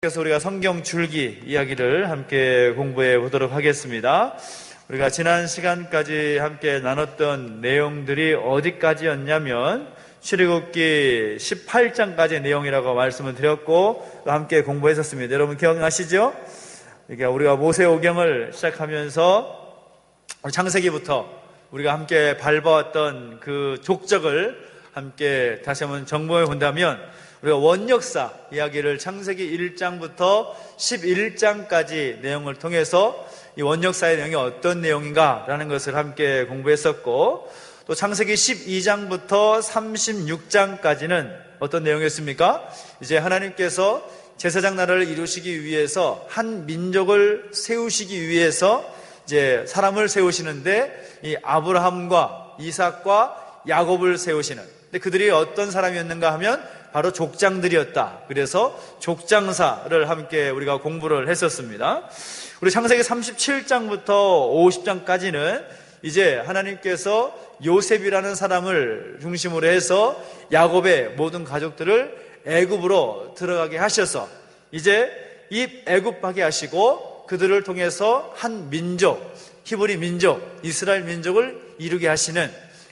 그래서 우리가 성경 줄기 이야기를 함께 공부해 보도록 하겠습니다. 우리가 지난 시간까지 함께 나눴던 내용들이 어디까지였냐면 출애굽기 18장까지의 내용이라고 말씀을 드렸고 함께 공부했었습니다. 여러분 기억나시죠? 그러니까 우리가 모세오경을 시작하면서 창세기부터 우리가 함께 밟아왔던 그 족적을 함께 다시 한번 정보해 본다면 우리가 원역사 이야기를 창세기 1장부터 11장까지 내용을 통해서 이 원역사의 내용이 어떤 내용인가라는 것을 함께 공부했었고, 또 창세기 12장부터 36장까지는 어떤 내용이었습니까? 이제 하나님께서 제사장 나라를 이루시기 위해서 한 민족을 세우시기 위해서 이제 사람을 세우시는데 이 아브라함과 이삭과 야곱을 세우시는, 근데 그들이 어떤 사람이었는가 하면 바로 족장들이었다. 그래서 족장사를 함께 우리가 공부를 했었습니다. 우리 창세기 37장부터 50장까지는 이제 하나님께서 요셉이라는 사람을 중심으로 해서 야곱의 모든 가족들을 애굽으로 들어가게 하셔서 이제 애굽하게 하시고 그들을 통해서 한 민족, 히브리 민족, 이스라엘 민족을 이루게 하시는,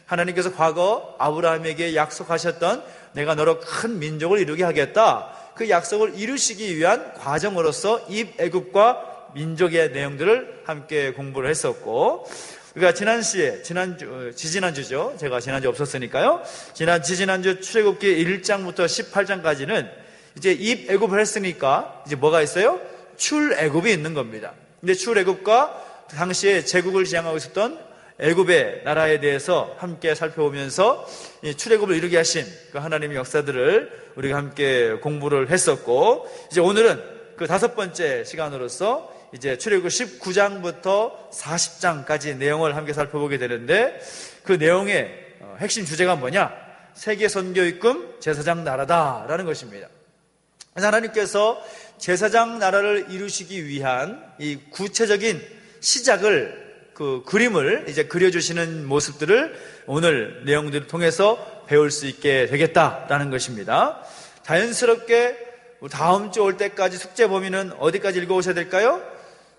하나님께서 과거 아브라함에게 약속하셨던 내가 너로 큰 민족을 이루게 하겠다, 그 약속을 이루시기 위한 과정으로서 입애굽과 민족의 내용들을 함께 공부를 했었고, 우리가 지지난주죠. 제가 지난주 없었으니까요. 지난주 출애굽기 1장부터 18장까지는 이제 입애굽을 했으니까 이제 뭐가 있어요? 출애굽이 있는 겁니다. 근데 출애굽과 당시에 제국을 지향하고 있었던 애굽의 나라에 대해서 함께 살펴보면서 출애굽을 이루게 하신 그 하나님의 역사들을 우리가 함께 공부를 했었고, 이제 오늘은 그 5번째 시간으로서 이제 출애굽 19장부터 40장까지 내용을 함께 살펴보게 되는데, 그 내용의 핵심 주제가 뭐냐? 세계 선교입금 제사장 나라다라는 것입니다. 그래서 하나님께서 제사장 나라를 이루시기 위한 이 구체적인 시작을, 그 그림을 이제 그려주시는 모습들을 오늘 내용들을 통해서 배울 수 있게 되겠다라는 것입니다. 자연스럽게 다음 주 올 때까지 숙제 범위는 어디까지 읽어오셔야 될까요?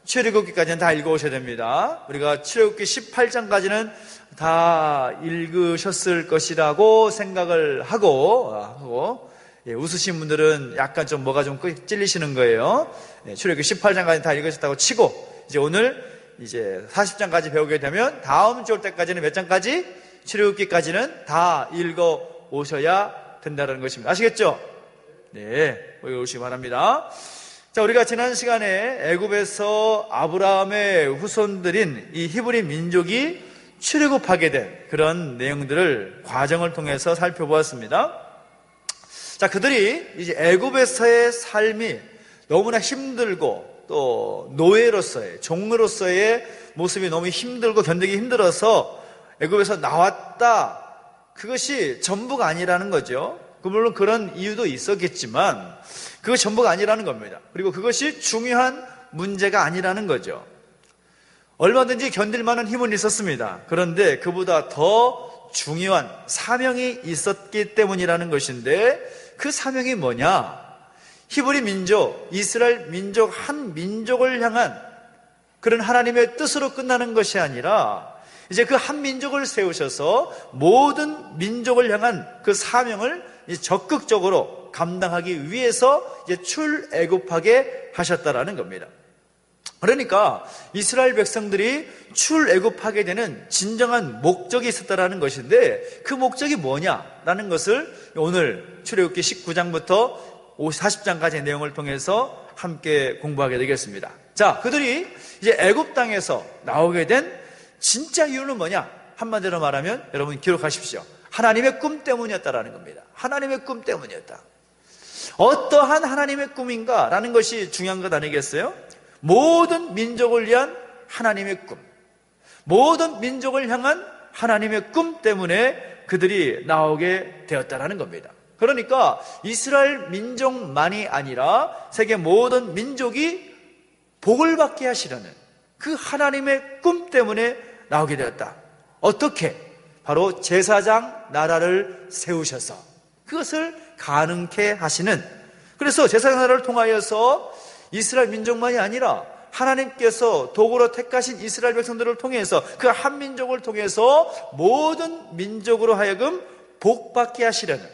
출애굽기까지는 다 읽어오셔야 됩니다. 우리가 출애굽기 18장까지는 다 읽으셨을 것이라고 생각을 하고 웃으신 분들은 약간 좀 뭐가 좀 찔리시는 거예요. 출애굽기 18장까지 다 읽으셨다고 치고 이제 오늘 이제 40장까지 배우게 되면 다음 주 올 때까지는 몇 장까지? 출애굽기까지는 다 읽어 오셔야 된다는 것입니다. 아시겠죠? 네, 읽어오시기 바랍니다. 자, 우리가 지난 시간에 애굽에서 아브라함의 후손들인 이 히브리 민족이 출애굽하게 된 그런 내용들을 과정을 통해서 살펴보았습니다. 자, 그들이 이제 애굽에서의 삶이 너무나 힘들고 또 노예로서의, 종로로서의 모습이 너무 힘들고 견디기 힘들어서 애굽에서 나왔다, 그것이 전부가 아니라는 거죠. 물론 그런 이유도 있었겠지만 그것이 전부가 아니라는 겁니다. 그리고 그것이 중요한 문제가 아니라는 거죠. 얼마든지 견딜 만한 힘은 있었습니다. 그런데 그보다 더 중요한 사명이 있었기 때문이라는 것인데, 그 사명이 뭐냐? 히브리 민족, 이스라엘 민족 한 민족을 향한 그런 하나님의 뜻으로 끝나는 것이 아니라 이제 그 한 민족을 세우셔서 모든 민족을 향한 그 사명을 적극적으로 감당하기 위해서 이제 출애굽하게 하셨다라는 겁니다. 그러니까 이스라엘 백성들이 출애굽하게 되는 진정한 목적이 있었다라는 것인데, 그 목적이 뭐냐라는 것을 오늘 출애굽기 19장부터 40장까지의 내용을 통해서 함께 공부하게 되겠습니다. 자, 그들이 이제 애굽 땅에서 나오게 된 진짜 이유는 뭐냐? 한마디로 말하면 여러분 기록하십시오. 하나님의 꿈 때문이었다라는 겁니다. 하나님의 꿈 때문이었다. 어떠한 하나님의 꿈인가라는 것이 중요한 것 아니겠어요? 모든 민족을 위한 하나님의 꿈, 모든 민족을 향한 하나님의 꿈 때문에 그들이 나오게 되었다라는 겁니다. 그러니까 이스라엘 민족만이 아니라 세계 모든 민족이 복을 받게 하시려는 그 하나님의 꿈 때문에 나오게 되었다. 어떻게? 바로 제사장 나라를 세우셔서 그것을 가능케 하시는 그래서 제사장 나라를 통하여서 이스라엘 민족만이 아니라 하나님께서 도구로 택하신 이스라엘 백성들을 통해서 그 한 민족을 통해서 모든 민족으로 하여금 복받게 하시려는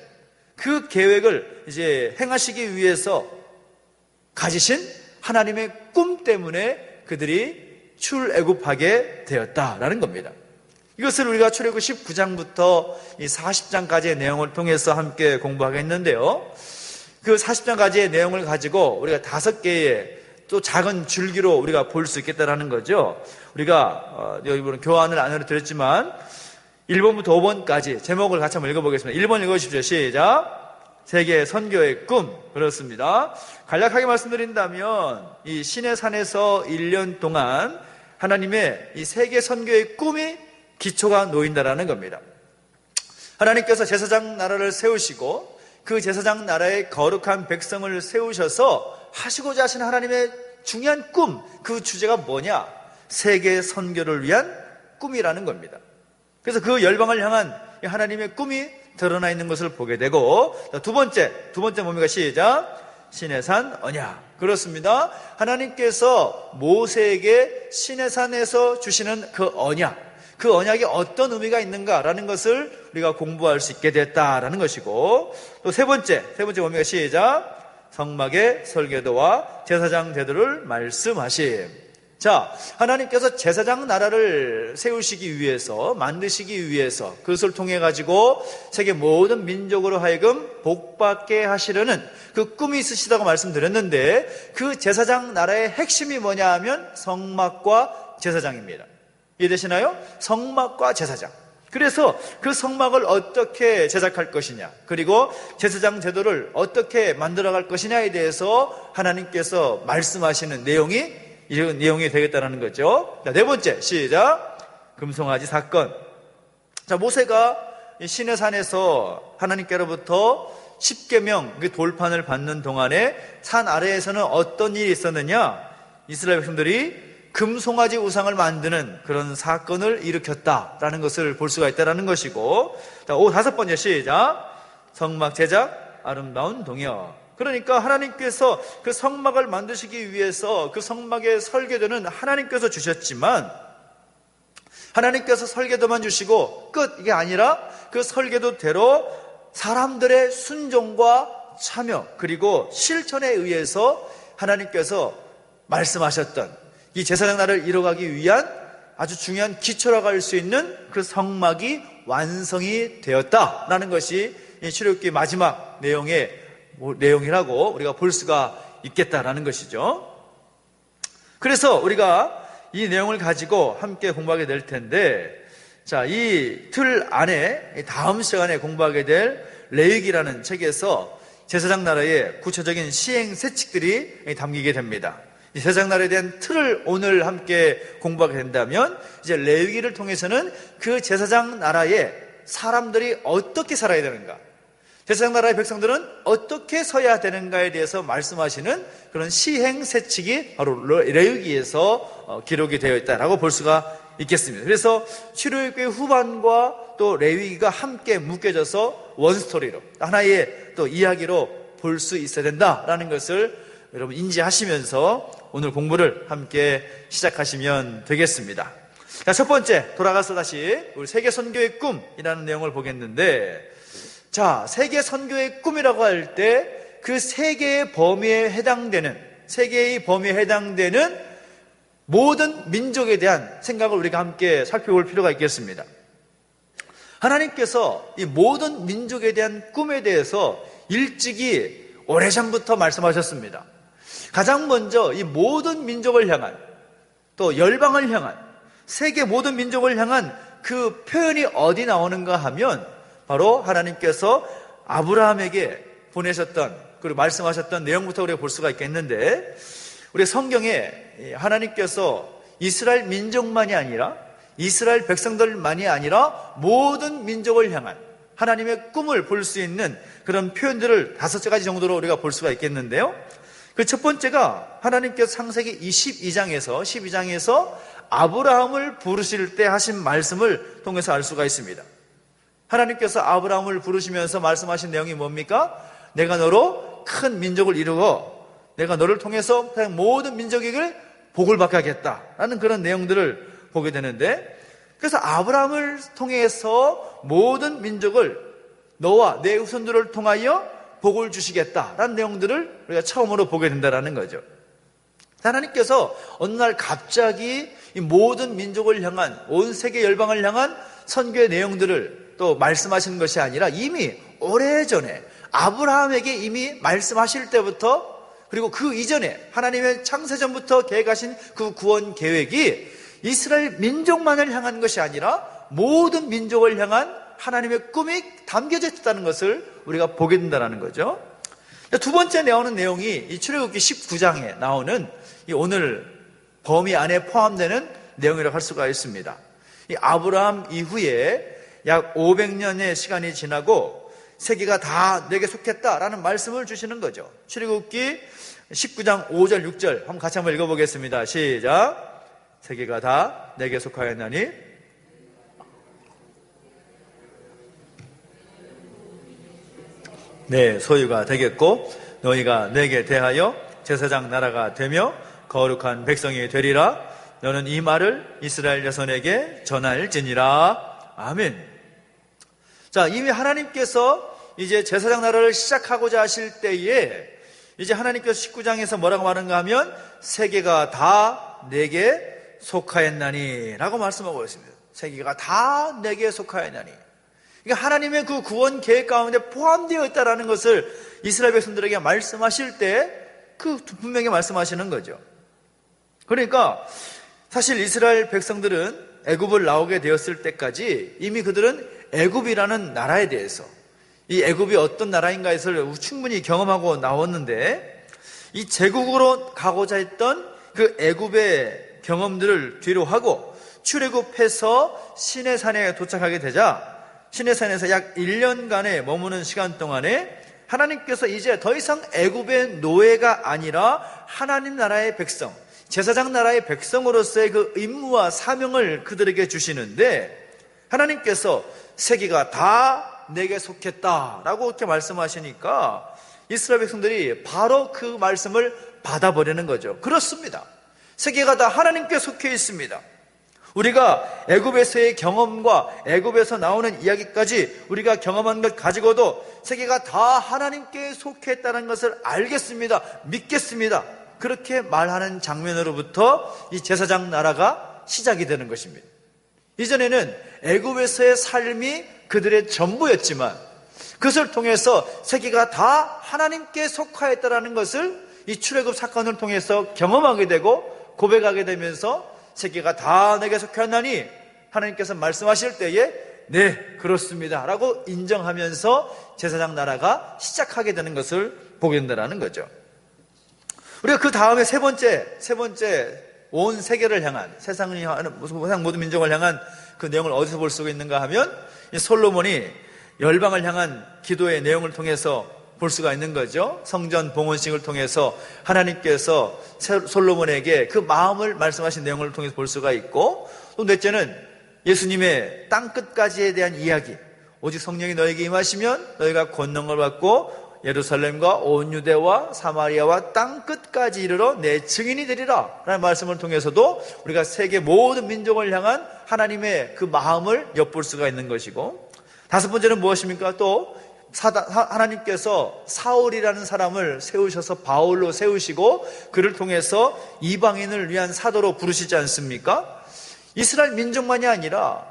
그 계획을 이제 행하시기 위해서 가지신 하나님의 꿈 때문에 그들이 출애굽하게 되었다라는 겁니다. 이것을 우리가 출애굽 19장부터 이 40장까지의 내용을 통해서 함께 공부하겠는데요. 그 40장까지의 내용을 가지고 우리가 5개의 또 작은 줄기로 우리가 볼 수 있겠다라는 거죠. 우리가 여기 교환을 안으로 드렸지만 1번부터 5번까지 제목을 같이 한번 읽어보겠습니다. 1번 읽어주십시오. 시작. 세계 선교의 꿈. 그렇습니다. 간략하게 말씀드린다면 이 시내 산에서 1년 동안 하나님의 이 세계 선교의 꿈이 기초가 놓인다라는 겁니다. 하나님께서 제사장 나라를 세우시고 그 제사장 나라의 거룩한 백성을 세우셔서 하시고자 하신 하나님의 중요한 꿈, 그 주제가 뭐냐? 세계 선교를 위한 꿈이라는 겁니다. 그래서 그 열방을 향한 하나님의 꿈이 드러나 있는 것을 보게 되고, 두 번째 뭡니까? 시작. 시내산 언약. 그렇습니다. 하나님께서 모세에게 시내산에서 주시는 그 언약, 그 언약이 어떤 의미가 있는가라는 것을 우리가 공부할 수 있게 됐다라는 것이고, 또 세 번째 뭡니까? 시작. 성막의 설계도와 제사장 제도를 말씀하심. 자, 하나님께서 제사장 나라를 세우시기 위해서, 만드시기 위해서 그것을 통해 가지고 세계 모든 민족으로 하여금 복받게 하시려는 그 꿈이 있으시다고 말씀드렸는데, 그 제사장 나라의 핵심이 뭐냐 하면 성막과 제사장입니다. 이해되시나요? 성막과 제사장. 그래서 그 성막을 어떻게 제작할 것이냐, 그리고 제사장 제도를 어떻게 만들어갈 것이냐에 대해서 하나님께서 말씀하시는 내용이 이런 내용이 되겠다는 거죠. 자, 네 번째, 시작. 금송아지 사건. 자, 모세가 시내산에서 하나님께로부터 10계명 돌판을 받는 동안에 산 아래에서는 어떤 일이 있었느냐? 이스라엘 백성들이 금송아지 우상을 만드는 그런 사건을 일으켰다라는 것을 볼 수가 있다는 것이고, 자, 5번째 시작. 성막 제작 아름다운 동역. 그러니까 하나님께서 그 성막을 만드시기 위해서 그 성막의 설계도는 하나님께서 주셨지만, 하나님께서 설계도만 주시고 끝, 이게 아니라 그 설계도대로 사람들의 순종과 참여 그리고 실천에 의해서 하나님께서 말씀하셨던 이 제사장 나라를 이뤄가기 위한 아주 중요한 기초라고 할 수 있는 그 성막이 완성이 되었다라는 것이 이 출애굽기 마지막 내용이라고 우리가 볼 수가 있겠다라는 것이죠. 그래서 우리가 이 내용을 가지고 함께 공부하게 될 텐데, 자, 이 틀 안에 다음 시간에 공부하게 될 레위기라는 책에서 제사장 나라의 구체적인 시행 세칙들이 담기게 됩니다. 이 제사장 나라에 대한 틀을 오늘 함께 공부하게 된다면, 이제 레위기를 통해서는 그 제사장 나라에 사람들이 어떻게 살아야 되는가, 제사장 나라의 백성들은 어떻게 서야 되는가에 대해서 말씀하시는 그런 시행 세칙이 바로 레위기에서 기록이 되어 있다라고 볼 수가 있겠습니다. 그래서 출애굽기 후반과 또 레위기가 함께 묶여져서 원스토리로, 하나의 또 이야기로 볼 수 있어야 된다라는 것을 여러분 인지하시면서 오늘 공부를 함께 시작하시면 되겠습니다. 자, 첫 번째, 돌아가서 다시 우리 세계 선교의 꿈이라는 내용을 보겠는데, 자, 세계 선교의 꿈이라고 할 때 그 세계의 범위에 해당되는, 세계의 범위에 해당되는 모든 민족에 대한 생각을 우리가 함께 살펴볼 필요가 있겠습니다. 하나님께서 이 모든 민족에 대한 꿈에 대해서 일찍이 오래전부터 말씀하셨습니다. 가장 먼저 이 모든 민족을 향한, 또 열방을 향한, 세계 모든 민족을 향한 그 표현이 어디 나오는가 하면 바로 하나님께서 아브라함에게 보내셨던, 그리고 말씀하셨던 내용부터 우리가 볼 수가 있겠는데, 우리 성경에 하나님께서 이스라엘 민족만이 아니라, 이스라엘 백성들만이 아니라 모든 민족을 향한 하나님의 꿈을 볼 수 있는 그런 표현들을 5가지 정도로 우리가 볼 수가 있겠는데요. 그 첫 번째가 하나님께서 창세기 12장에서 아브라함을 부르실 때 하신 말씀을 통해서 알 수가 있습니다. 하나님께서 아브라함을 부르시면서 말씀하신 내용이 뭡니까? 내가 너로 너로 큰 민족을 이루어 내가 너를 통해서 모든 민족에게 복을 받게 하겠다라는 그런 내용들을 보게 되는데, 그래서 아브라함을 통해서 모든 민족을 너와 내 후손들을 통하여 복을 주시겠다라는 내용들을 우리가 처음으로 보게 된다는 거죠. 하나님께서 어느 날 갑자기 이 모든 민족을 향한, 온 세계 열방을 향한 선교의 내용들을 또 말씀하시는 것이 아니라 이미 오래전에 아브라함에게 이미 말씀하실 때부터, 그리고 그 이전에 하나님의 창세전부터 계획하신 그 구원 계획이 이스라엘 민족만을 향한 것이 아니라 모든 민족을 향한 하나님의 꿈이 담겨져 있다는 것을 우리가 보게 된다는 거죠. 두 번째 나오는 내용이 이 출애굽기 19장에 나오는 이 오늘 범위 안에 포함되는 내용이라고 할 수가 있습니다. 이 아브라함 이후에 약 500년의 시간이 지나고 세계가 다 내게 속했다라는 말씀을 주시는 거죠. 출애굽기 19장 5절 6절 한번 같이 한번 읽어보겠습니다. 시작. 세계가 다 내게 속하였나니 내 소유가 되겠고 너희가 내게 대하여 제사장 나라가 되며 거룩한 백성이 되리라. 너는 이 말을 이스라엘 자손에게 전할지니라. 아멘. 자, 이미 하나님께서 이제 제사장 나라를 시작하고자 하실 때에 이제 하나님께서 19장에서 뭐라고 말하는가 하면 세계가 다 내게 속하였나니 라고 말씀하고 있습니다. 세계가 다 내게 속하였나니. 그러니까 하나님의 그 구원 계획 가운데 포함되어 있다는 것을 이스라엘 백성들에게 말씀하실 때 그 분명히 말씀하시는 거죠. 그러니까 사실 이스라엘 백성들은 애굽을 나오게 되었을 때까지 이미 그들은 애굽이라는 나라에 대해서, 이 애굽이 어떤 나라인가에서 충분히 경험하고 나왔는데, 이 제국으로 가고자 했던 그 애굽의 경험들을 뒤로 하고 출애굽해서 시내산에 도착하게 되자 시내산에서 약 1년간의 머무는 시간 동안에 하나님께서 이제 더 이상 애굽의 노예가 아니라 하나님 나라의 백성, 제사장 나라의 백성으로서의 그 임무와 사명을 그들에게 주시는데, 하나님께서 세계가 다 내게 속했다라고 이렇게 말씀하시니까 이스라엘 백성들이 바로 그 말씀을 받아버리는 거죠. 그렇습니다. 세계가 다 하나님께 속해 있습니다. 우리가 애굽에서의 경험과 애굽에서 나오는 이야기까지 우리가 경험한 것 가지고도 세계가 다 하나님께 속해 있다는 것을 알겠습니다. 믿겠습니다. 그렇게 말하는 장면으로부터 이 제사장 나라가 시작이 되는 것입니다. 이전에는 애굽에서의 삶이 그들의 전부였지만 그것을 통해서 세계가 다 하나님께 속하였다는 것을 이 출애굽 사건을 통해서 경험하게 되고 고백하게 되면서 세계가 다 내게 속하였나니 하나님께서 말씀하실 때에 네, 그렇습니다 라고 인정하면서 제사장 나라가 시작하게 되는 것을 보게 된다는 거죠. 우리가 그 다음에 세 번째 온 세계를 향한, 세상 모든 민족을 향한 그 내용을 어디서 볼 수가 있는가 하면 솔로몬이 열방을 향한 기도의 내용을 통해서 볼 수가 있는 거죠. 성전 봉헌식을 통해서 하나님께서 솔로몬에게 그 마음을 말씀하신 내용을 통해서 볼 수가 있고, 또 넷째는 예수님의 땅끝까지에 대한 이야기, 오직 성령이 너에게 임하시면 너희가 권능을 받고 예루살렘과 온 유대와 사마리아와 땅끝까지 이르러 내 증인이 되리라 라는 말씀을 통해서도 우리가 세계 모든 민족을 향한 하나님의 그 마음을 엿볼 수가 있는 것이고, 다섯 번째는 무엇입니까? 또 하나님께서 사울이라는 사람을 세우셔서 바울로 세우시고 그를 통해서 이방인을 위한 사도로 부르시지 않습니까? 이스라엘 민족만이 아니라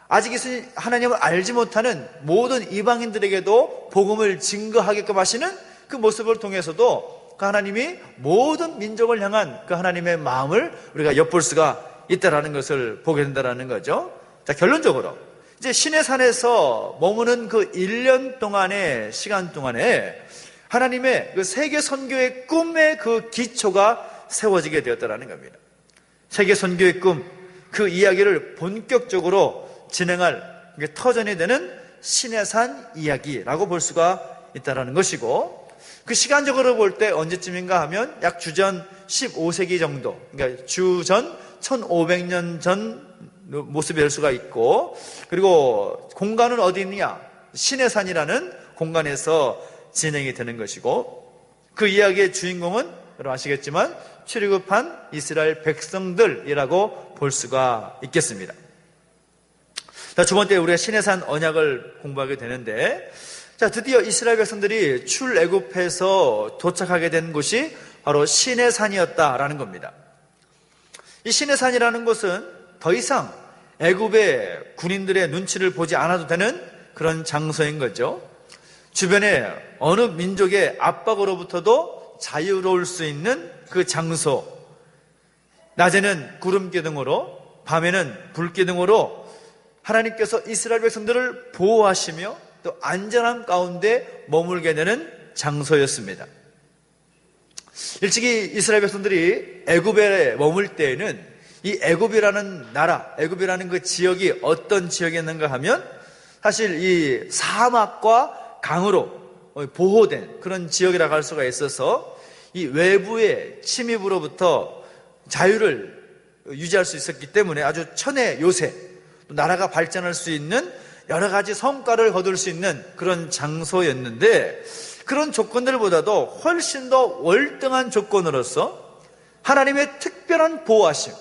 아직 하나님을 알지 못하는 모든 이방인들에게도 복음을 증거하게끔 하시는 그 모습을 통해서도 그 하나님이 모든 민족을 향한 그 하나님의 마음을 우리가 엿볼 수가 있다는 것을 보게 된다는 거죠. 자, 결론적으로 이제 시내산에서 머무는 그 1년 동안의 시간 동안에 하나님의 그 세계 선교의 꿈의 그 기초가 세워지게 되었다는 겁니다. 세계 선교의 꿈, 그 이야기를 본격적으로 진행할 터전이 되는 시내산 이야기라고 볼 수가 있다는 것이고, 그 시간적으로 볼 때 언제쯤인가 하면 약 주전 15세기 정도, 그러니까 주전 1500년 전 모습이 될 수가 있고, 그리고 공간은 어디 있느냐? 시내산이라는 공간에서 진행이 되는 것이고, 그 이야기의 주인공은 여러분 아시겠지만 출애굽한 이스라엘 백성들이라고 볼 수가 있겠습니다. 자, 두 번째 우리가 시내산 언약을 공부하게 되는데, 자, 드디어 이스라엘 백성들이 출애굽해서 도착하게 된 곳이 바로 시내산이었다라는 겁니다. 이 시내산이라는 곳은 더 이상 애굽의 군인들의 눈치를 보지 않아도 되는 그런 장소인 거죠. 주변에 어느 민족의 압박으로부터도 자유로울 수 있는 그 장소. 낮에는 구름 기둥으로, 밤에는 불 기둥으로 하나님께서 이스라엘 백성들을 보호하시며 또 안전한 가운데 머물게 되는 장소였습니다. 일찍이 이스라엘 백성들이 애굽에 머물 때에는 이 애굽이라는 나라, 애굽이라는 그 지역이 어떤 지역이었는가 하면 사실 이 사막과 강으로 보호된 그런 지역이라고 할 수가 있어서 이 외부의 침입으로부터 자유를 유지할 수 있었기 때문에 아주 천의 요새, 나라가 발전할 수 있는 여러 가지 성과를 거둘 수 있는 그런 장소였는데, 그런 조건들보다도 훨씬 더 월등한 조건으로서 하나님의 특별한 보호하심,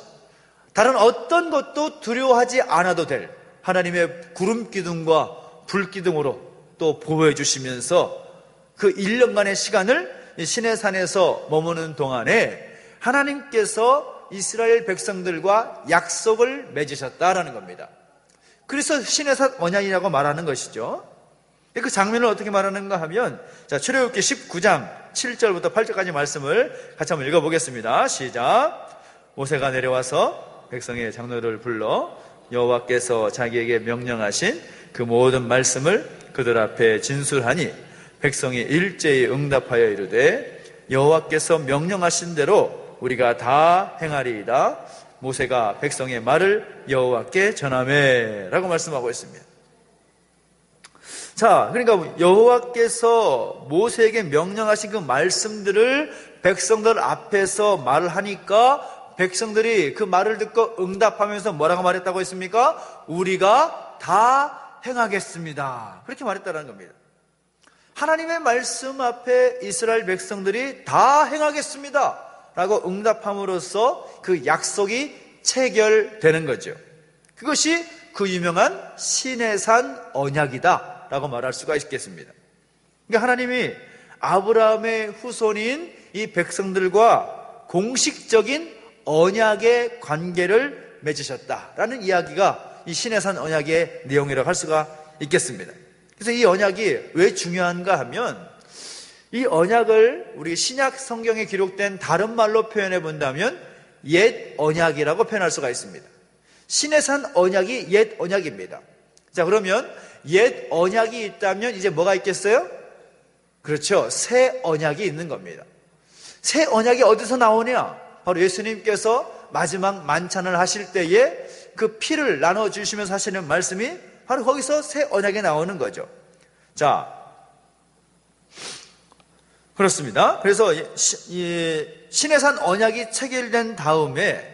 다른 어떤 것도 두려워하지 않아도 될 하나님의 구름 기둥과 불 기둥으로 또 보호해 주시면서 그 1년간의 시간을 시내산에서 머무는 동안에 하나님께서 이스라엘 백성들과 약속을 맺으셨다라는 겁니다. 그래서 시내산 언약이라고 말하는 것이죠. 그 장면을 어떻게 말하는가 하면, 자, 출애굽기 19장 7절부터 8절까지 말씀을 같이 한번 읽어보겠습니다. 시작. 모세가 내려와서 백성의 장로를 불러 여호와께서 자기에게 명령하신 그 모든 말씀을 그들 앞에 진술하니 백성이 일제히 응답하여 이르되 여호와께서 명령하신 대로 우리가 다 행하리이다. 모세가 백성의 말을 여호와께 전하매 라고 말씀하고 있습니다. 자, 그러니까 여호와께서 모세에게 명령하신 그 말씀들을 백성들 앞에서 말을 하니까 백성들이 그 말을 듣고 응답하면서 뭐라고 말했다고 했습니까? 우리가 다 행하겠습니다. 그렇게 말했다는 겁니다. 하나님의 말씀 앞에 이스라엘 백성들이 다 행하겠습니다 라고 응답함으로써 그 약속이 체결되는 거죠. 그것이 그 유명한 시내산 언약이다 라고 말할 수가 있겠습니다. 그러니까 하나님이 아브라함의 후손인 이 백성들과 공식적인 언약의 관계를 맺으셨다라는 이야기가 이 시내산 언약의 내용이라고 할 수가 있겠습니다. 그래서 이 언약이 왜 중요한가 하면, 이 언약을 우리 신약 성경에 기록된 다른 말로 표현해 본다면 옛 언약이라고 표현할 수가 있습니다. 시내산 언약이 옛 언약입니다. 자, 그러면 옛 언약이 있다면 이제 뭐가 있겠어요? 그렇죠. 새 언약이 있는 겁니다. 새 언약이 어디서 나오냐? 바로 예수님께서 마지막 만찬을 하실 때에 그 피를 나눠주시면서 하시는 말씀이 바로 거기서 새 언약이 나오는 거죠. 자, 그렇습니다. 그래서 이 시내산 언약이 체결된 다음에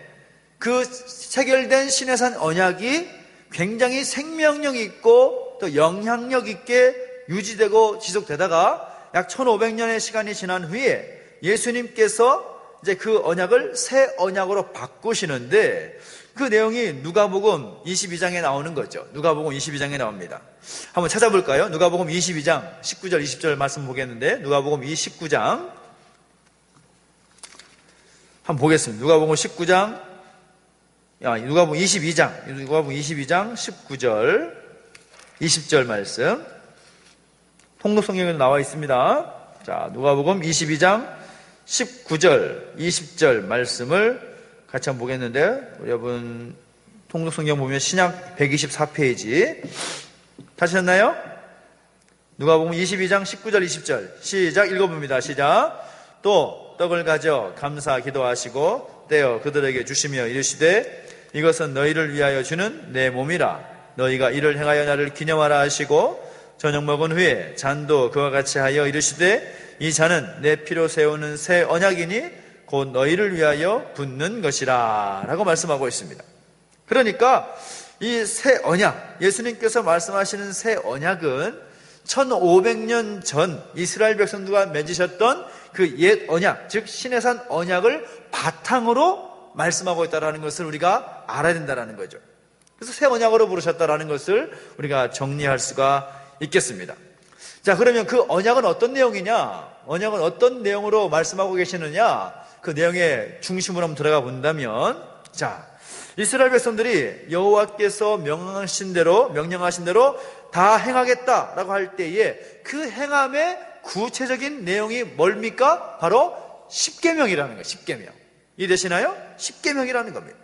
그 체결된 시내산 언약이 굉장히 생명력 있고 또 영향력 있게 유지되고 지속되다가 약 1500년의 시간이 지난 후에 예수님께서 이제 그 언약을 새 언약으로 바꾸시는데, 그 내용이 누가복음 22장에 나오는 거죠. 누가복음 22장에 나옵니다. 한번 찾아볼까요? 누가복음 22장 19절 20절 말씀 보겠는데, 누가복음 19장 한번 보겠습니다. 누가복음 19장, 누가복음 22장 19절 20절 말씀 통독성경에도 나와 있습니다. 자, 누가복음 22장 19절 20절 말씀을 같이 한번 보겠는데, 우리 여러분 통독성경 보면 신약 124페이지 찾으셨나요? 누가복음 22장 19절 20절 시작 읽어봅니다. 시작. 또 떡을 가져 감사 기도하시고 떼어 그들에게 주시며 이르시되 이것은 너희를 위하여 주는 내 몸이라. 너희가 이를 행하여 나를 기념하라 하시고 저녁 먹은 후에 잔도 그와 같이 하여 이르시되 이 잔은 내 피로 세우는 새 언약이니 곧 너희를 위하여 붓는 것이라 라고 말씀하고 있습니다. 그러니까 이 새 언약, 예수님께서 말씀하시는 새 언약은 1500년 전 이스라엘 백성들과 맺으셨던 그 옛 언약, 즉 시내산 언약을 바탕으로 말씀하고 있다는 것을 우리가 알아야 된다는 거죠. 그래서 새 언약으로 부르셨다는 것을 우리가 정리할 수가 있겠습니다. 자, 그러면 그 언약은 어떤 내용이냐? 언약은 어떤 내용으로 말씀하고 계시느냐? 그 내용의 중심으로 한번 들어가 본다면, 자, 이스라엘 백성들이 여호와께서 명령하신 대로 다 행하겠다라고 할 때에 그 행함의 구체적인 내용이 뭡니까? 바로 십계명이라는 거예요. 십계명. 이해되시나요? 십계명이라는 겁니다.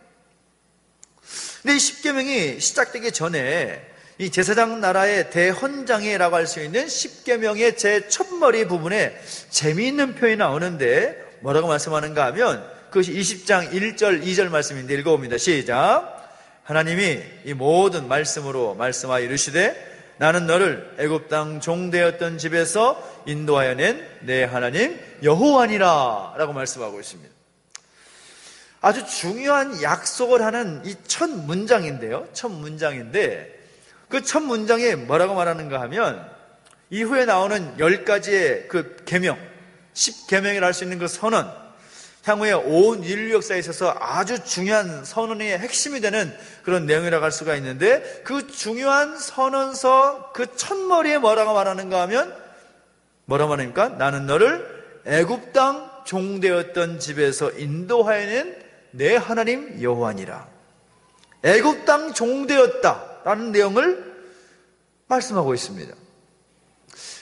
근데 이 십계명이 시작되기 전에 이 제사장 나라의 대헌장이라고 할 수 있는 십계명의 제 첫머리 부분에 재미있는 표현이 나오는데 뭐라고 말씀하는가 하면 그것이 20장 1절 2절 말씀인데 읽어봅니다. 시작. 하나님이 이 모든 말씀으로 말씀하여 이르시되 나는 너를 애굽 땅 종되었던 집에서 인도하여 낸 내 하나님 여호와니라 라고 말씀하고 있습니다. 아주 중요한 약속을 하는 이 첫 문장인데요. 첫 문장인데 그 첫 문장에 뭐라고 말하는가 하면 이후에 나오는 10가지의 그 계명, 10계명이라 할 수 있는 그 선언, 향후에 온 인류 역사에 있어서 아주 중요한 선언의 핵심이 되는 그런 내용이라고 할 수가 있는데 그 중요한 선언서 그 첫머리에 뭐라고 말하는가 하면 뭐라고 말합니까? 나는 너를 애굽 땅 종되었던 집에서 인도하여 낸 내 하나님 여호와니라. 애굽 땅 종되었다라는 내용을 말씀하고 있습니다.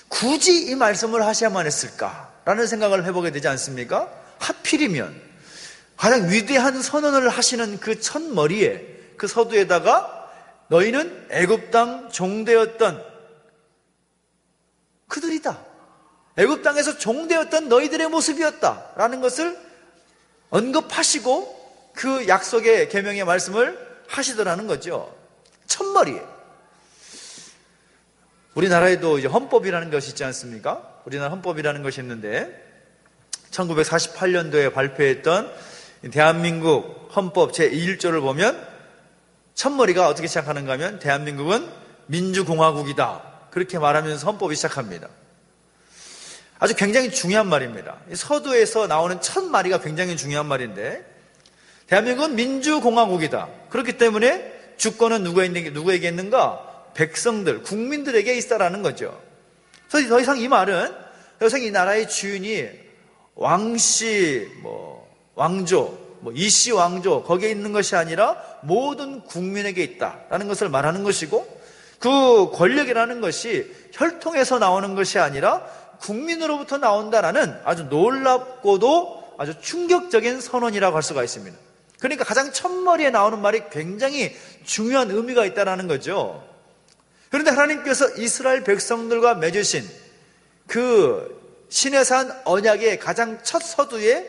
굳이 이 말씀을 하셔야만 했을까라는 생각을 해보게 되지 않습니까? 하필이면 가장 위대한 선언을 하시는 그 첫머리에 그 서두에다가 너희는 애굽 땅 종되었던 그들이다. 애굽 땅에서 종되었던 너희들의 모습이었다라는 것을 언급하시고 그 약속의 계명의 말씀을 하시더라는 거죠. 첫머리에. 우리나라에도 이제 헌법이라는 것이 있지 않습니까? 우리나라 헌법이라는 것이 있는데 1948년도에 발표했던 대한민국 헌법 제1조를 보면 첫머리가 어떻게 시작하는가 하면 대한민국은 민주공화국이다. 그렇게 말하면서 헌법이 시작합니다. 아주 굉장히 중요한 말입니다. 서두에서 나오는 첫 마디가 굉장히 중요한 말인데 대한민국은 민주공화국이다. 그렇기 때문에 주권은 누구에게 있는가? 백성들, 국민들에게 있다라는 거죠. 그래서 더 이상 이 말은 더 이상 이 나라의 주인이 왕씨, 왕조, 이씨 왕조 거기에 있는 것이 아니라 모든 국민에게 있다라는 것을 말하는 것이고 그 권력이라는 것이 혈통에서 나오는 것이 아니라 국민으로부터 나온다라는 아주 놀랍고도 아주 충격적인 선언이라고 할 수가 있습니다. 그러니까 가장 첫머리에 나오는 말이 굉장히 중요한 의미가 있다는 거죠. 그런데 하나님께서 이스라엘 백성들과 맺으신 그 시내산 언약의 가장 첫 서두에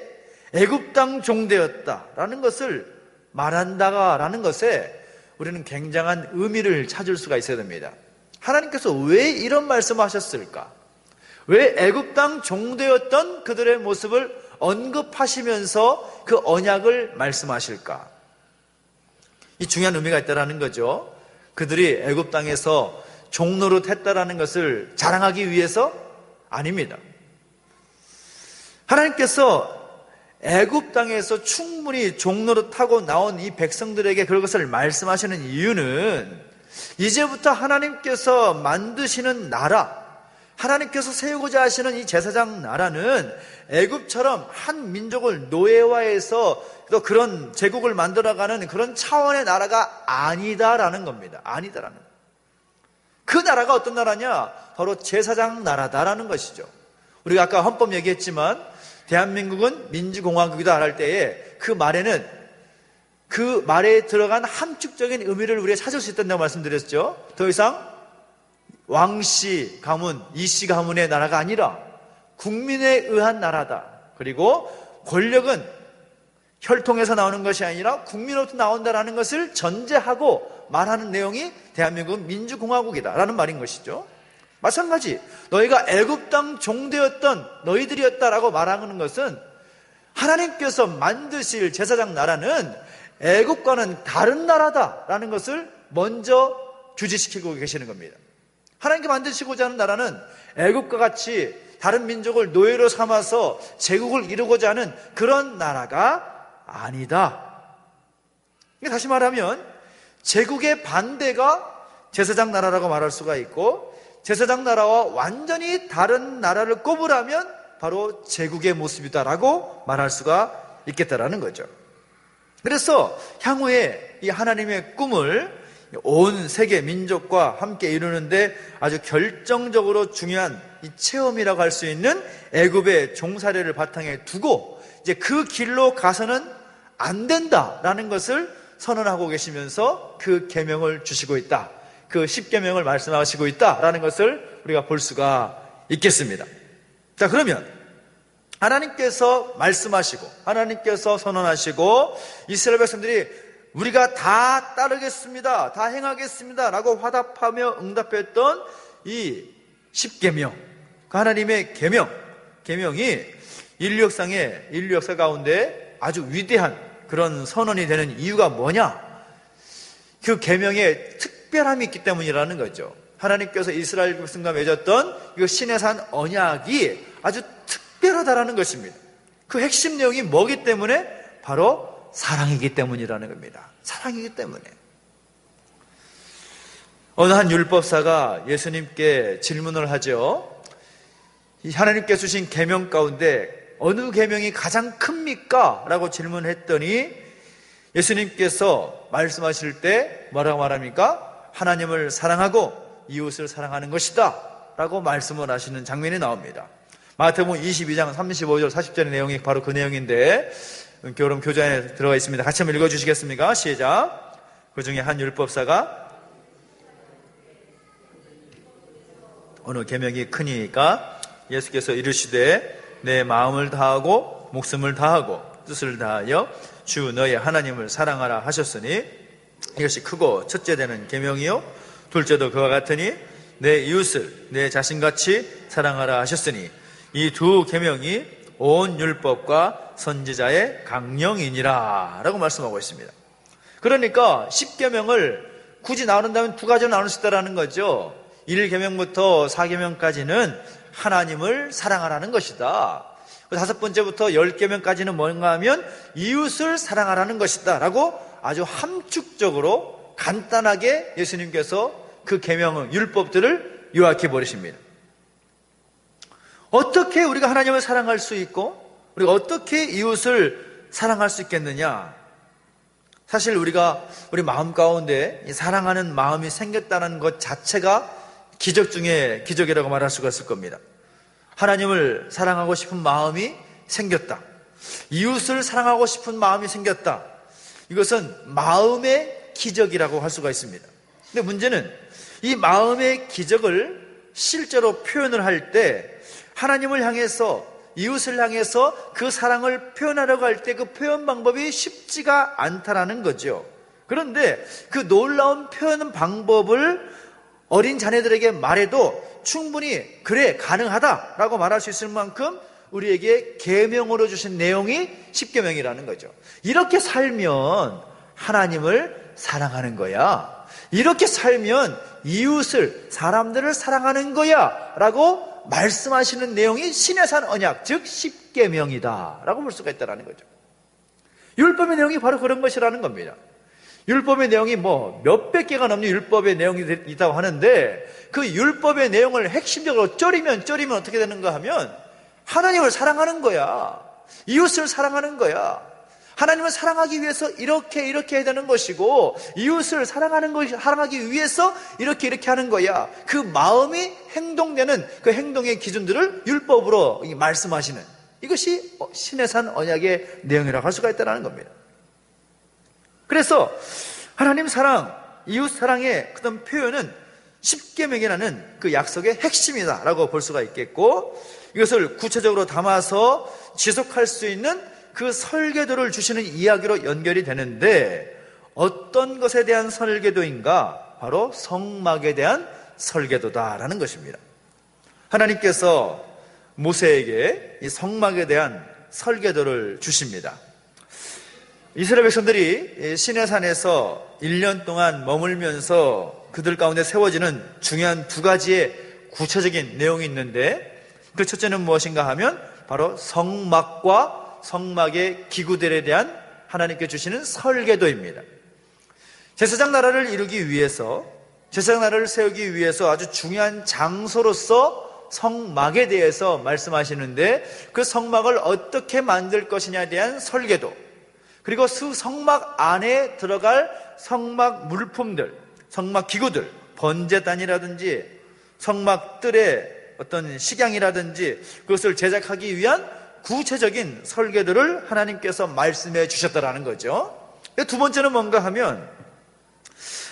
애굽 땅 종되었다라는 것을 말한다라는 것에 우리는 굉장한 의미를 찾을 수가 있어야 됩니다. 하나님께서 왜 이런 말씀을 하셨을까? 왜 애굽 땅 종되었던 그들의 모습을 언급하시면서 그 언약을 말씀하실까? 이 중요한 의미가 있다는 거죠. 그들이 애굽 땅에서 종노릇 했다라는 것을 자랑하기 위해서 아닙니다. 하나님께서 애굽 땅에서 충분히 종노릇하고 나온 이 백성들에게 그것을 말씀하시는 이유는 이제부터 하나님께서 만드시는 나라, 하나님께서 세우고자 하시는 이 제사장 나라는 애굽처럼 한 민족을 노예화해서 또 그런 제국을 만들어가는 그런 차원의 나라가 아니다라는 겁니다. 아니다라는 겁니다. 그 나라가 어떤 나라냐? 바로 제사장 나라다라는 것이죠. 우리가 아까 헌법 얘기했지만 대한민국은 민주공화국이다 할 때에 그 말에는 그 말에 들어간 함축적인 의미를 우리가 찾을 수 있다고 말씀드렸죠. 더 이상 왕씨 가문, 이씨 가문의 나라가 아니라 국민에 의한 나라다. 그리고 권력은 혈통에서 나오는 것이 아니라 국민으로부터 나온다라는 것을 전제하고 말하는 내용이 대한민국은 민주공화국이다라는 말인 것이죠. 마찬가지 너희가 애굽 땅 종되었던 너희들이었다라고 말하는 것은 하나님께서 만드실 제사장 나라는 애굽과는 다른 나라다라는 것을 먼저 규지시키고 계시는 겁니다. 하나님께 만드시고자 하는 나라는 애국과 같이 다른 민족을 노예로 삼아서 제국을 이루고자 하는 그런 나라가 아니다. 다시 말하면 제국의 반대가 제사장 나라라고 말할 수가 있고, 제사장 나라와 완전히 다른 나라를 꼽으라면 바로 제국의 모습이다라고 말할 수가 있겠다라는 거죠. 그래서 향후에 이 하나님의 꿈을 온 세계 민족과 함께 이루는데 아주 결정적으로 중요한 이 체험이라고 할 수 있는 애굽의 종살이를 바탕에 두고 이제 그 길로 가서는 안 된다라는 것을 선언하고 계시면서 그 계명을 주시고 있다, 그 10계명을 말씀하시고 있다라는 것을 우리가 볼 수가 있겠습니다. 자, 그러면 하나님께서 말씀하시고 하나님께서 선언하시고 이스라엘 백성들이 우리가 다 따르겠습니다, 다 행하겠습니다 라고 화답하며 응답했던 이 10계명, 그 하나님의 계명이 인류 역사 가운데 아주 위대한 그런 선언이 되는 이유가 뭐냐? 그 계명의 특별함이 있기 때문이라는 거죠. 하나님께서 이스라엘 백성과 맺었던 이 시내산 언약이 아주 특별하다라는 것입니다. 그 핵심 내용이 뭐기 때문에? 바로 사랑이기 때문이라는 겁니다. 사랑이기 때문에. 어느 한 율법사가 예수님께 질문을 하죠. 하나님께서 주신 계명 가운데 어느 계명이 가장 큽니까? 라고 질문했더니 예수님께서 말씀하실 때 뭐라고 말합니까? 하나님을 사랑하고 이웃을 사랑하는 것이다 라고 말씀을 하시는 장면이 나옵니다. 마태복음 22장 35절 40절의 내용이 바로 그 내용인데 여러분 교재에 들어가 있습니다. 같이 한번 읽어주시겠습니까? 시작. 그 중에 한 율법사가 어느 계명이 크니까 예수께서 이르시되 내 마음을 다하고 목숨을 다하고 뜻을 다하여 주 너의 하나님을 사랑하라 하셨으니 이것이 크고 첫째 되는 계명이요 둘째도 그와 같으니 내 이웃을 내 자신같이 사랑하라 하셨으니 이 두 계명이 온 율법과 선지자의 강령이니라 라고 말씀하고 있습니다. 그러니까 10계명을 굳이 나눈다면 두 가지로 나눌 수 있다는 거죠. 1계명부터 4계명까지는 하나님을 사랑하라는 것이다. 다섯 번째부터 10계명까지는 뭔가 하면 이웃을 사랑하라는 것이다 라고 아주 함축적으로 간단하게 예수님께서 그 계명의 율법들을 요약해 버리십니다. 어떻게 우리가 하나님을 사랑할 수 있고 우리가 어떻게 이웃을 사랑할 수 있겠느냐? 사실 우리가 우리 마음 가운데 사랑하는 마음이 생겼다는 것 자체가 기적 중에 기적이라고 말할 수가 있을 겁니다. 하나님을 사랑하고 싶은 마음이 생겼다. 이웃을 사랑하고 싶은 마음이 생겼다. 이것은 마음의 기적이라고 할 수가 있습니다. 근데 문제는 이 마음의 기적을 실제로 표현을 할 때 하나님을 향해서 이웃을 향해서 그 사랑을 표현하려고 할 때 그 표현 방법이 쉽지가 않다라는 거죠. 그런데 그 놀라운 표현 방법을 어린 자녀들에게 말해도 충분히 그래 가능하다라고 말할 수 있을 만큼 우리에게 계명으로 주신 내용이 10계명이라는 거죠. 이렇게 살면 하나님을 사랑하는 거야. 이렇게 살면 이웃을 사람들을 사랑하는 거야 라고 말씀하시는 내용이 시내산 언약, 즉 10계명이다 라고 볼 수가 있다는 거죠. 율법의 내용이 바로 그런 것이라는 겁니다. 율법의 내용이 몇백 개가 넘는 율법의 내용이 있다고 하는데 그 율법의 내용을 핵심적으로 쪼리면 어떻게 되는가 하면 하나님을 사랑하는 거야. 이웃을 사랑하는 거야. 하나님을 사랑하기 위해서 이렇게 해야 되는 것이고 이웃을 사랑하기 위해서 이렇게 하는 거야. 그 마음이 행동되는 그 행동의 기준들을 율법으로 말씀하시는 이것이 시내산 언약의 내용이라고 할 수가 있다는 겁니다. 그래서 하나님 사랑, 이웃 사랑의 그런 표현은 10계명이라는 그 약속의 핵심이다라고 볼 수가 있겠고 이것을 구체적으로 담아서 지속할 수 있는 그 설계도를 주시는 이야기로 연결이 되는데 어떤 것에 대한 설계도인가? 바로 성막에 대한 설계도다라는 것입니다. 하나님께서 모세에게 이 성막에 대한 설계도를 주십니다. 이스라엘 백성들이 시내산에서 1년 동안 머물면서 그들 가운데 세워지는 중요한 두 가지의 구체적인 내용이 있는데, 그 첫째는 무엇인가 하면 바로 성막과 성막의 기구들에 대한 하나님께 주시는 설계도입니다. 제사장 나라를 이루기 위해서, 제사장 나라를 세우기 위해서 아주 중요한 장소로서 성막에 대해서 말씀하시는데, 그 성막을 어떻게 만들 것이냐에 대한 설계도, 그리고 그 성막 안에 들어갈 성막 물품들, 성막 기구들, 번제단이라든지 성막 뜰의 어떤 식양이라든지 그것을 제작하기 위한 구체적인 설계도를 하나님께서 말씀해 주셨다라는 거죠. 두 번째는 뭔가 하면,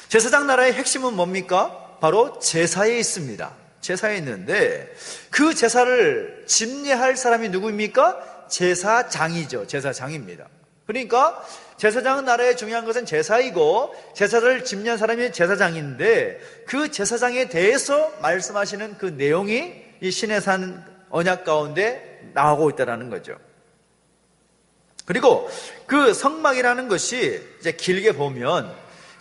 제사장 나라의 핵심은 뭡니까? 바로 제사에 있습니다. 제사에 있는데, 그 제사를 집례할 사람이 누구입니까? 제사장이죠. 제사장입니다. 그러니까 제사장 나라의 중요한 것은 제사이고, 제사를 집례한 사람이 제사장인데, 그 제사장에 대해서 말씀하시는 그 내용이 이 시내산 언약 가운데 나오고 있다는 거죠. 그리고 그 성막이라는 것이 이제 길게 보면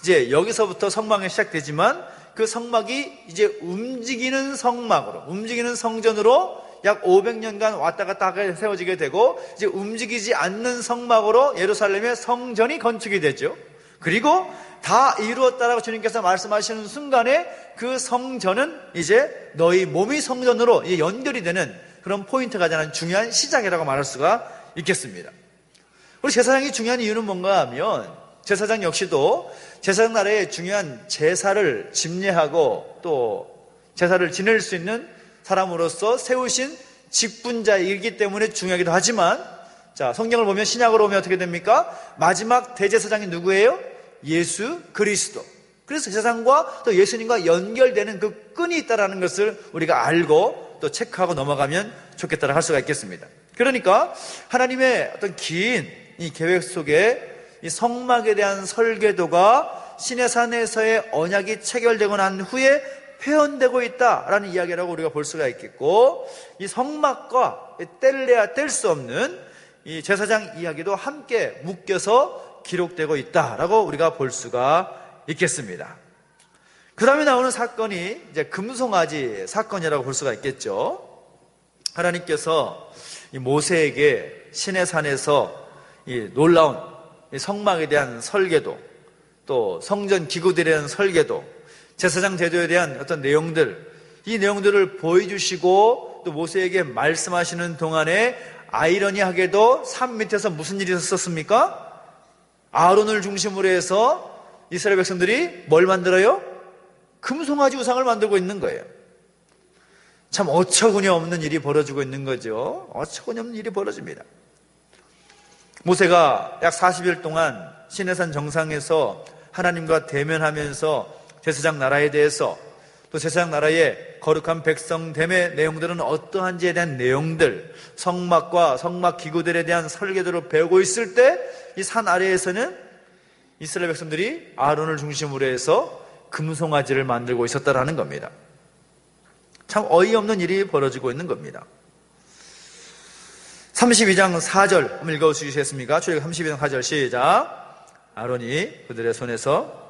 이제 여기서부터 성막이 시작되지만, 그 성막이 이제 움직이는 성막으로, 움직이는 성전으로 약 500년간 왔다 갔다 하게 세워지게 되고, 이제 움직이지 않는 성막으로 예루살렘의 성전이 건축이 되죠. 그리고 다 이루었다라고 주님께서 말씀하시는 순간에 그 성전은 이제 너희 몸이 성전으로 이제 연결이 되는 그런 포인트가 되는 중요한 시작이라고 말할 수가 있겠습니다. 우리 제사장이 중요한 이유는 뭔가 하면, 제사장 역시도 제사장 나라의 중요한 제사를 집례하고 또 제사를 지낼 수 있는 사람으로서 세우신 직분자이기 때문에 중요하기도 하지만, 자, 성경을 보면 신약으로 보면 어떻게 됩니까? 마지막 대제사장이 누구예요? 예수 그리스도. 그래서 제사장과 또 예수님과 연결되는 그 끈이 있다는 것을 우리가 알고 또 체크하고 넘어가면 좋겠다고 할 수가 있겠습니다. 그러니까 하나님의 어떤 긴 이 계획 속에 이 성막에 대한 설계도가 시내산에서의 언약이 체결되고 난 후에 표현되고 있다라는 이야기라고 우리가 볼 수가 있겠고, 이 성막과 뗄래야 뗄 수 없는 이 제사장 이야기도 함께 묶여서 기록되고 있다라고 우리가 볼 수가 있겠습니다. 그 다음에 나오는 사건이 이제 금송아지 사건이라고 볼 수가 있겠죠. 하나님께서 이 모세에게 시내산에서 이 놀라운 이 성막에 대한 설계도, 또 성전 기구들에 대한 설계도, 제사장 제도에 대한 어떤 내용들, 이 내용들을 보여주시고 또 모세에게 말씀하시는 동안에 아이러니하게도 산 밑에서 무슨 일이 있었습니까? 아론을 중심으로 해서 이스라엘 백성들이 뭘 만들어요? 금송아지 우상을 만들고 있는 거예요. 참 어처구니 없는 일이 벌어지고 있는 거죠. 어처구니 없는 일이 벌어집니다. 모세가 약 40일 동안 시내산 정상에서 하나님과 대면하면서 제사장 나라에 대해서, 또 제사장 나라의 거룩한 백성됨의 내용들은 어떠한지에 대한 내용들, 성막과 성막 기구들에 대한 설계도를 배우고 있을 때, 이 산 아래에서는 이스라엘 백성들이 아론을 중심으로 해서 금송아지를 만들고 있었다라는 겁니다. 참 어이없는 일이 벌어지고 있는 겁니다. 32장 4절 한번 읽어주시겠습니까? 출애굽 32장 4절 시작. 아론이 그들의 손에서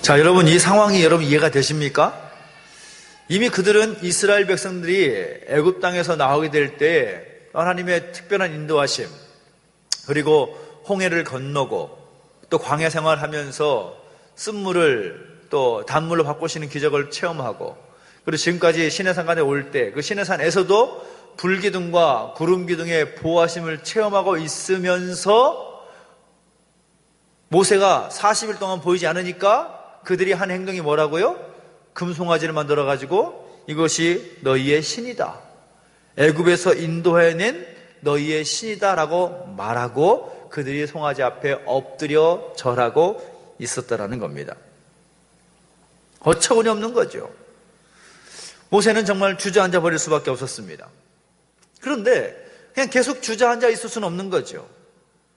자, 여러분 이 상황이 여러분 이해가 되십니까? 이미 그들은 이스라엘 백성들이 애굽 땅에서 나오게 될 때 하나님의 특별한 인도하심, 그리고 홍해를 건너고 또 광야 생활하면서 쓴물을 또 단물로 바꾸시는 기적을 체험하고, 그리고 지금까지 시내산간에 올 때 그 시내산에서도 불기둥과 구름기둥의 보호하심을 체험하고 있으면서 모세가 40일 동안 보이지 않으니까 그들이 한 행동이 뭐라고요? 금송아지를 만들어가지고 이것이 너희의 신이다, 애굽에서 인도해낸 너희의 신이다 라고 말하고 그들이 송아지 앞에 엎드려 절하고 있었다라는 겁니다. 어처구니 없는 거죠. 모세는 정말 주저앉아 버릴 수밖에 없었습니다. 그런데 그냥 계속 주저앉아 있을 수는 없는 거죠.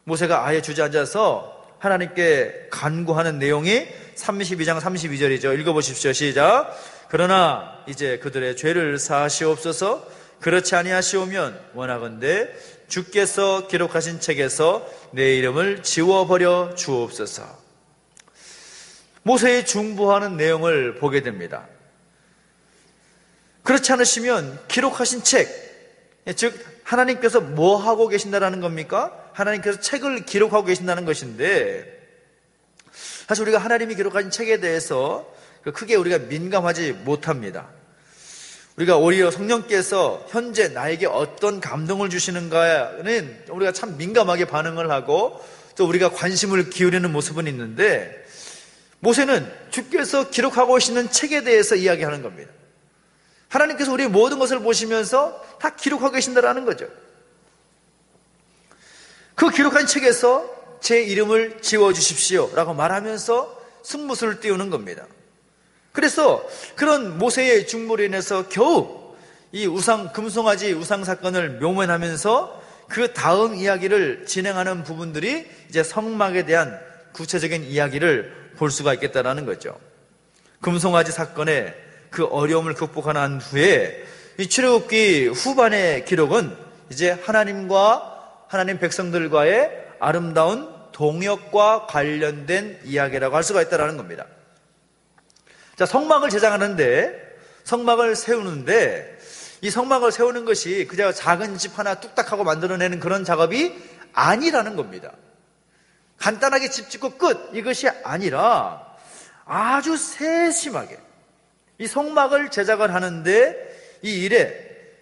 모세가 아예 주저앉아서 하나님께 간구하는 내용이 32장 32절이죠. 읽어보십시오. 시작. 그러나 이제 그들의 죄를 사하시옵소서. 그렇지 아니하시오면 원하건대 주께서 기록하신 책에서 내 이름을 지워버려 주옵소서. 모세의 중보하는 내용을 보게 됩니다. 그렇지 않으시면 기록하신 책, 즉 하나님께서 뭐 하고 계신다라는 겁니까? 하나님께서 책을 기록하고 계신다는 것인데, 사실 우리가 하나님이 기록하신 책에 대해서 크게 우리가 민감하지 못합니다. 우리가 오히려 성령께서 현재 나에게 어떤 감동을 주시는가는 우리가 참 민감하게 반응을 하고 또 우리가 관심을 기울이는 모습은 있는데, 모세는 주께서 기록하고 계시는 책에 대해서 이야기하는 겁니다. 하나님께서 우리의 모든 것을 보시면서 다 기록하고 계신다라는 거죠. 그 기록한 책에서 제 이름을 지워주십시오 라고 말하면서 승부수를 띄우는 겁니다. 그래서 그런 모세의 중보로 인해서 겨우 이 금송아지 우상 사건을 묘면하면서 그 다음 이야기를 진행하는 부분들이 이제 성막에 대한 구체적인 이야기를 볼 수가 있겠다라는 거죠. 금송아지 사건의 그 어려움을 극복한 후에 이 출애굽기 후반의 기록은 이제 하나님과 하나님 백성들과의 아름다운 동역과 관련된 이야기라고 할 수가 있다는 겁니다. 자, 성막을 제작하는데, 성막을 세우는데, 이 성막을 세우는 것이 그저 작은 집 하나 뚝딱하고 만들어내는 그런 작업이 아니라는 겁니다. 간단하게 집 짓고 끝, 이것이 아니라 아주 세심하게 이 성막을 제작을 하는데 이 일에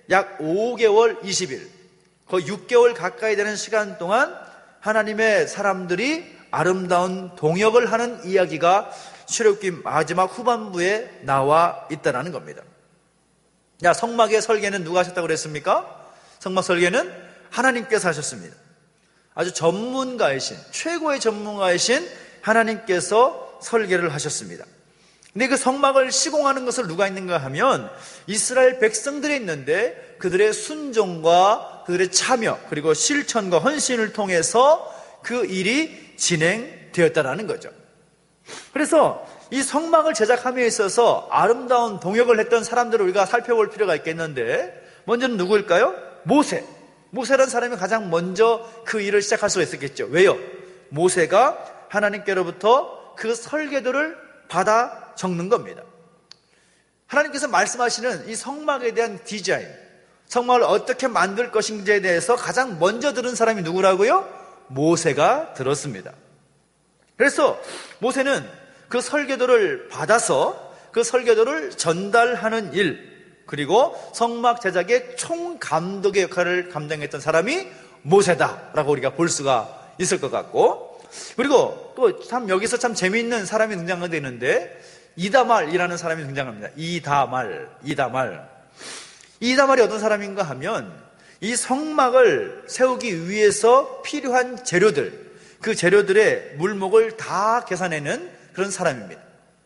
약 5개월 20일, 거의 6개월 가까이 되는 시간 동안 하나님의 사람들이 아름다운 동역을 하는 이야기가 출애굽기 마지막 후반부에 나와 있다는 겁니다. 야, 성막의 설계는 누가 하셨다고 그랬습니까? 성막 설계는 하나님께서 하셨습니다. 아주 전문가이신, 최고의 전문가이신 하나님께서 설계를 하셨습니다. 근데 그 성막을 시공하는 것을 누가 있는가 하면 이스라엘 백성들이 있는데 그들의 순종과 그들의 참여 그리고 실천과 헌신을 통해서 그 일이 진행되었다라는 거죠. 그래서 이 성막을 제작함에 있어서 아름다운 동역을 했던 사람들을 우리가 살펴볼 필요가 있겠는데, 먼저는 누구일까요? 모세라는 사람이 가장 먼저 그 일을 시작할 수가 있었겠죠. 왜요? 모세가 하나님께로부터 그 설계도를 받아 적는 겁니다. 하나님께서 말씀하시는 이 성막에 대한 디자인, 성막을 어떻게 만들 것인지에 대해서 가장 먼저 들은 사람이 누구라고요? 모세가 들었습니다. 그래서 모세는 그 설계도를 받아서 그 설계도를 전달하는 일, 그리고 성막 제작의 총감독의 역할을 감당했던 사람이 모세다라고 우리가 볼 수가 있을 것 같고, 그리고 또 참 여기서 참 재미있는 사람이 등장하게 되는데 이다말이라는 사람이 등장합니다. 이다말이 어떤 사람인가 하면 이 성막을 세우기 위해서 필요한 재료들, 그 재료들의 물목을 다 계산해내는 그런 사람입니다.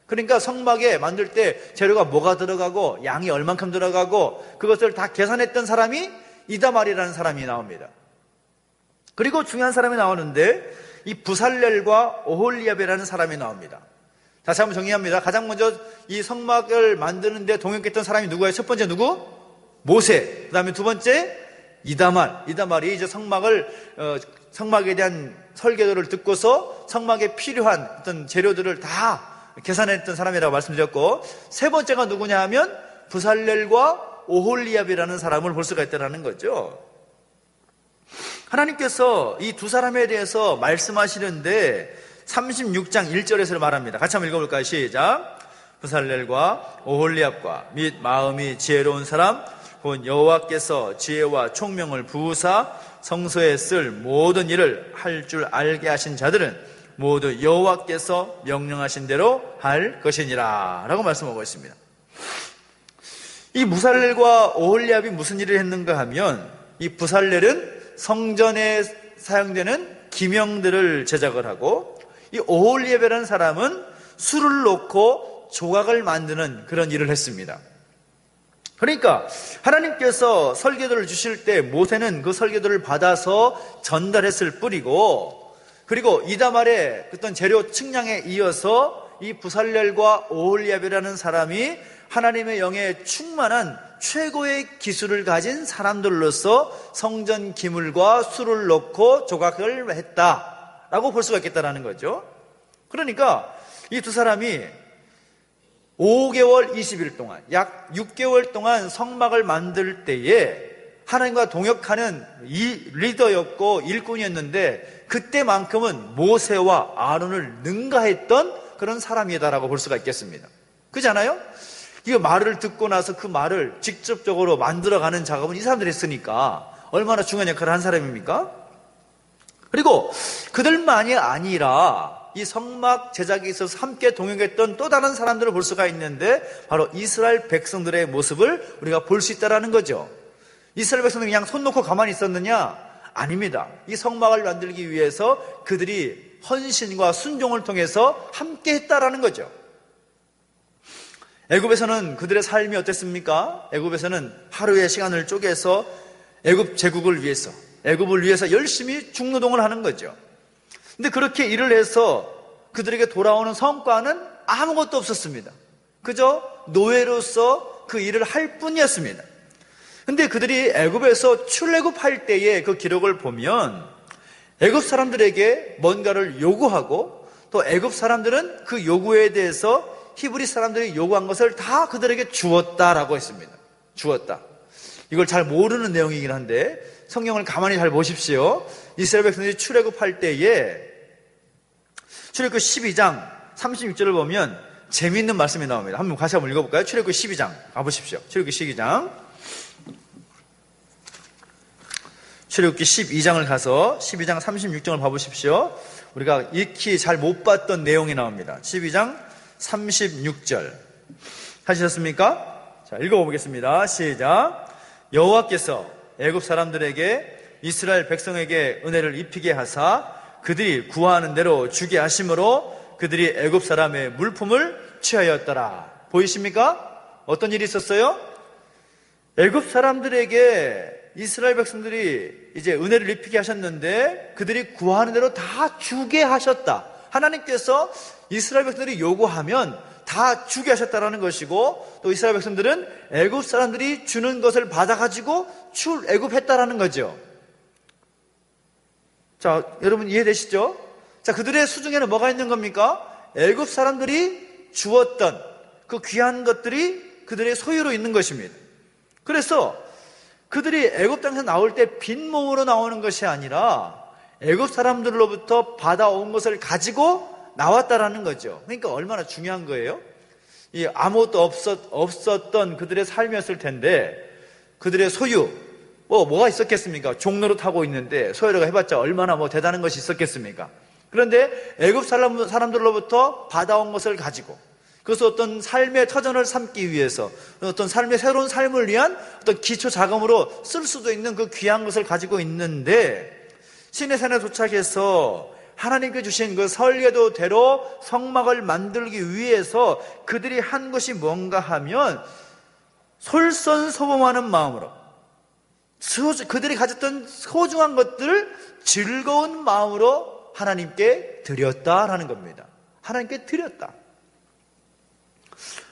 그러니까 성막에 만들 때 재료가 뭐가 들어가고 양이 얼만큼 들어가고 그것을 다 계산했던 사람이 이다말이라는 사람이 나옵니다. 그리고 중요한 사람이 나오는데 이 부살렐과 오홀리압이라는 사람이 나옵니다. 다시 한번 정리합니다. 가장 먼저 이 성막을 만드는데 동역했던 사람이 누구예요? 첫 번째 누구? 모세. 그 다음에 두 번째 이다말이 이제 성막에 대한 설계도를 듣고서 성막에 필요한 어떤 재료들을 다 계산했던 사람이라고 말씀드렸고, 세 번째가 누구냐 하면 부살렐과 오홀리압이라는 사람을 볼 수가 있다는 거죠. 하나님께서 이 두 사람에 대해서 말씀하시는데 36장 1절에서 말합니다. 같이 한번 읽어볼까요? 시작. 부살렐과 오홀리압과 및 마음이 지혜로운 사람 곧 여호와께서 지혜와 총명을 부으사 성소에 쓸 모든 일을 할 줄 알게 하신 자들은 모두 여호와께서 명령하신 대로 할 것이니라 라고 말씀하고 있습니다. 이 부살렐과 오홀리압이 무슨 일을 했는가 하면, 이 부살렐은 성전에 사용되는 기명들을 제작을 하고, 이 오홀리압이라는 사람은 술을 놓고 조각을 만드는 그런 일을 했습니다. 그러니까 하나님께서 설계도를 주실 때 모세는 그 설계도를 받아서 전달했을 뿐이고, 그리고 이다말의 어떤 재료 측량에 이어서 이 부살렐과 오홀리압이라는 사람이 하나님의 영에 충만한 최고의 기술을 가진 사람들로서 성전 기물과 술을 넣고 조각을 했다라고 볼 수가 있겠다라는 거죠. 그러니까 이 두 사람이 5개월 20일 동안, 약 6개월 동안 성막을 만들 때에 하나님과 동역하는 이 리더였고 일꾼이었는데, 그때만큼은 모세와 아론을 능가했던 그런 사람이다라고 볼 수가 있겠습니다. 그렇잖아요? 이 말을 듣고 나서 그 말을 직접적으로 만들어가는 작업은 이 사람들이 했으니까 얼마나 중요한 역할을 한 사람입니까? 그리고 그들만이 아니라 이 성막 제작에 있어서 함께 동역했던 또 다른 사람들을 볼 수가 있는데, 바로 이스라엘 백성들의 모습을 우리가 볼 수 있다는 거죠. 이스라엘 백성들이 그냥 손 놓고 가만히 있었느냐? 아닙니다. 이 성막을 만들기 위해서 그들이 헌신과 순종을 통해서 함께 했다라는 거죠. 애굽에서는 그들의 삶이 어땠습니까? 애굽에서는 하루의 시간을 쪼개서 애굽 제국을 위해서, 애굽을 위해서 열심히 중노동을 하는 거죠. 근데 그렇게 일을 해서 그들에게 돌아오는 성과는 아무것도 없었습니다. 그저 노예로서 그 일을 할 뿐이었습니다. 근데 그들이 애굽에서 출애굽할 때의 그 기록을 보면 애굽 사람들에게 뭔가를 요구하고, 또 애굽 사람들은 그 요구에 대해서 히브리 사람들이 요구한 것을 다 그들에게 주었다라고 했습니다. 주었다. 이걸 잘 모르는 내용이긴 한데 성경을 가만히 잘 보십시오. 이스라엘 백성들이 출애굽할 때에 출애굽 12장 36절을 보면 재미있는 말씀이 나옵니다. 한번 같이 한번 읽어볼까요? 출애굽 12장 가보십시오. 출애굽 12장. 출애굽기 12장을 가서 12장 36절을 봐보십시오. 우리가 익히 잘 못 봤던 내용이 나옵니다. 12장 36절 하셨습니까? 자, 읽어보겠습니다. 시작. 여호와께서 애굽 사람들에게 이스라엘 백성에게 은혜를 입히게 하사 그들이 구하는 대로 주게 하심으로 그들이 애굽 사람의 물품을 취하였더라. 보이십니까? 어떤 일이 있었어요? 애굽 사람들에게 이스라엘 백성들이 이제 은혜를 입히게 하셨는데 그들이 구하는 대로 다 주게 하셨다. 하나님께서 이스라엘 백성들이 요구하면 다 주게 하셨다라는 것이고, 또 이스라엘 백성들은 애굽 사람들이 주는 것을 받아가지고 출애굽했다라는 거죠. 자, 여러분 이해되시죠? 자, 그들의 수중에는 뭐가 있는 겁니까? 애굽 사람들이 주었던 그 귀한 것들이 그들의 소유로 있는 것입니다. 그래서 그들이 애굽 땅에서 나올 때 빈몸으로 나오는 것이 아니라 애굽 사람들로부터 받아온 것을 가지고 나왔다라는 거죠. 그러니까 얼마나 중요한 거예요? 이 아무것도 없었던 그들의 삶이었을 텐데, 그들의 소유, 뭐가 있었겠습니까? 종로로 타고 있는데 소유가 해봤자 얼마나 대단한 것이 있었겠습니까? 그런데 애굽 사람들로부터 받아온 것을 가지고, 그것을 어떤 삶의 터전을 삼기 위해서, 어떤 삶의 새로운 삶을 위한 어떤 기초 자금으로 쓸 수도 있는 그 귀한 것을 가지고 있는데, 시내산에 도착해서 하나님께 주신 그 설계도대로 성막을 만들기 위해서 그들이 한 것이 뭔가 하면 솔선수범하는 마음으로 그들이 가졌던 소중한 것들을 즐거운 마음으로 하나님께 드렸다라는 겁니다. 하나님께 드렸다.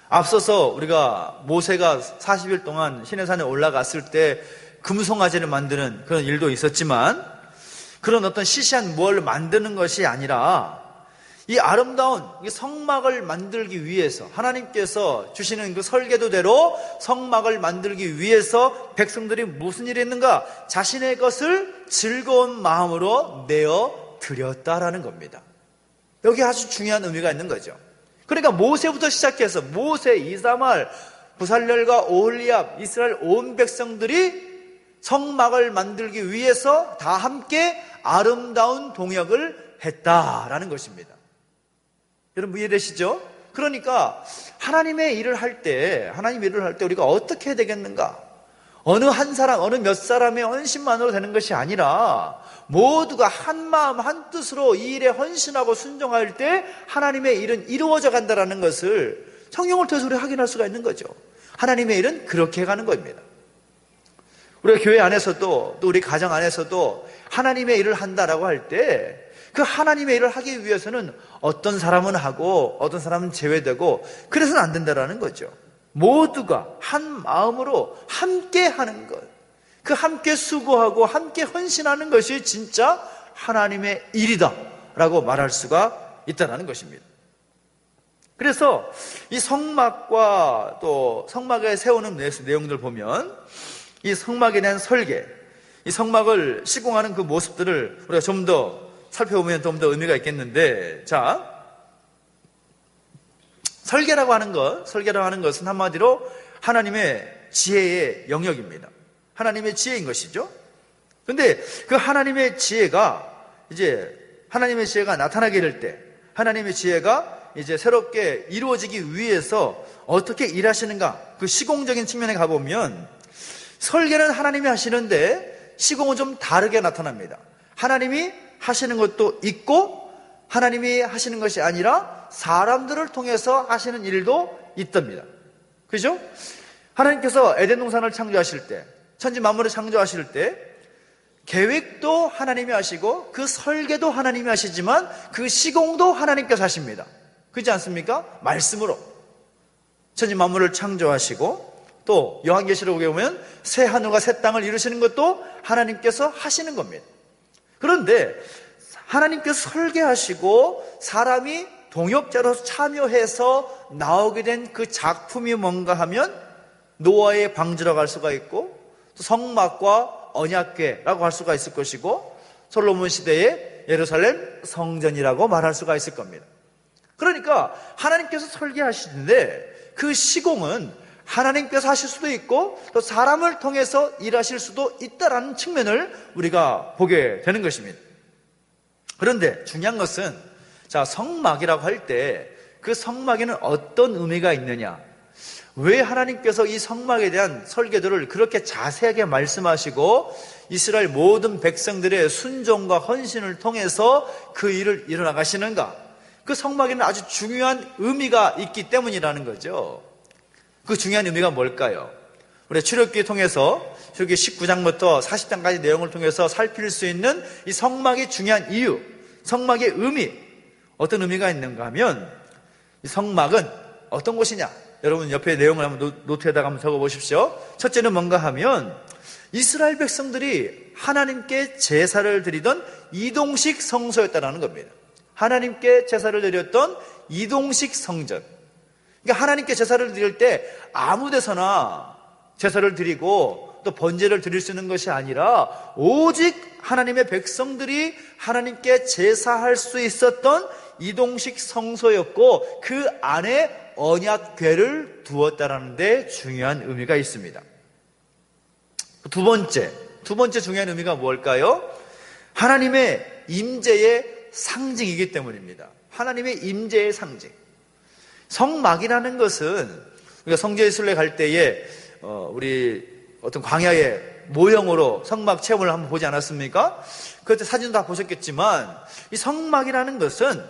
앞서서 우리가 모세가 40일 동안 시내산에 올라갔을 때 금송아지를 만드는 그런 일도 있었지만, 그런 어떤 시시한 뭘 만드는 것이 아니라 이 아름다운 성막을 만들기 위해서 하나님께서 주시는 그 설계도대로 성막을 만들기 위해서 백성들이 무슨 일이 했는가? 자신의 것을 즐거운 마음으로 내어 드렸다라는 겁니다. 여기 아주 중요한 의미가 있는 거죠. 그러니까 모세부터 시작해서 모세, 이사말, 부살렐과 오홀리압, 이스라엘 온 백성들이 성막을 만들기 위해서 다 함께 아름다운 동역을 했다라는 것입니다. 여러분 이해되시죠? 그러니까 하나님의 일을 할 때 우리가 어떻게 해야 되겠는가? 어느 한 사람, 어느 몇 사람의 헌신만으로 되는 것이 아니라 모두가 한 마음 한 뜻으로 이 일에 헌신하고 순종할 때 하나님의 일은 이루어져 간다는 것을 성경을 통해서 우리가 확인할 수가 있는 거죠. 하나님의 일은 그렇게 가는 겁니다. 우리가 교회 안에서도 또 우리 가정 안에서도 하나님의 일을 한다라고 할 때 그 하나님의 일을 하기 위해서는 어떤 사람은 하고 어떤 사람은 제외되고 그래서는 안 된다라는 거죠. 모두가 한 마음으로 함께 하는 것, 그 함께 수고하고 함께 헌신하는 것이 진짜 하나님의 일이다 라고 말할 수가 있다는 것입니다. 그래서 이 성막과 또 성막에 세우는 내용들 보면 이 성막에 대한 설계, 이 성막을 시공하는 그 모습들을 우리가 좀 더 살펴보면 좀 더 의미가 있겠는데, 자, 설계라고 하는 것은 한마디로 하나님의 지혜의 영역입니다. 하나님의 지혜인 것이죠. 근데 그 하나님의 지혜가 나타나게 될 때, 하나님의 지혜가 이제 새롭게 이루어지기 위해서 어떻게 일하시는가, 그 시공적인 측면에 가보면 설계는 하나님이 하시는데 시공은 좀 다르게 나타납니다. 하나님이 하시는 것도 있고 하나님이 하시는 것이 아니라 사람들을 통해서 하시는 일도 있답니다. 그죠? 하나님께서 에덴 동산을 창조하실 때, 천지 만물을 창조하실 때 계획도 하나님이 하시고 그 설계도 하나님이 하시지만 그 시공도 하나님께서 하십니다. 그렇지 않습니까? 말씀으로 천지 만물을 창조하시고 또 요한계시록에 보면 새 하늘과 새 땅을 이루시는 것도 하나님께서 하시는 겁니다. 그런데 하나님께서 설계하시고 사람이 동역자로 참여해서 나오게 된 그 작품이 뭔가 하면 노아의 방주라고 할 수가 있고 또 성막과 언약궤라고 할 수가 있을 것이고 솔로몬 시대의 예루살렘 성전이라고 말할 수가 있을 겁니다. 그러니까 하나님께서 설계하시는데 그 시공은 하나님께서 하실 수도 있고 또 사람을 통해서 일하실 수도 있다는 측면을 우리가 보게 되는 것입니다. 그런데 중요한 것은 성막이라고 할 때 그 성막에는 어떤 의미가 있느냐, 왜 하나님께서 이 성막에 대한 설계도를 그렇게 자세하게 말씀하시고 이스라엘 모든 백성들의 순종과 헌신을 통해서 그 일을 이뤄나가시는가, 그 성막에는 아주 중요한 의미가 있기 때문이라는 거죠. 그 중요한 의미가 뭘까요? 우리 출애굽기 통해서 출애굽기 19장부터 40장까지 내용을 통해서 살필 수 있는 이 성막의 중요한 이유, 성막의 의미, 어떤 의미가 있는가 하면 이 성막은 어떤 곳이냐, 여러분 옆에 내용을 한번 노트에다가 한번 적어보십시오. 첫째는 뭔가 하면 이스라엘 백성들이 하나님께 제사를 드리던 이동식 성소였다는 겁니다. 하나님께 제사를 드렸던 이동식 성전. 그러니까 하나님께 제사를 드릴 때 아무 데서나 제사를 드리고 또 번제를 드릴 수 있는 것이 아니라 오직 하나님의 백성들이 하나님께 제사할 수 있었던 이동식 성소였고 그 안에 언약궤를 두었다는 데 중요한 의미가 있습니다. 두 번째 중요한 의미가 뭘까요? 하나님의 임재의 상징이기 때문입니다. 하나님의 임재의 상징. 성막이라는 것은 우리가 성지순례 갈 때에 우리 어떤 광야의 모형으로 성막 체험을 한번 보지 않았습니까? 그때 사진도 다 보셨겠지만 이 성막이라는 것은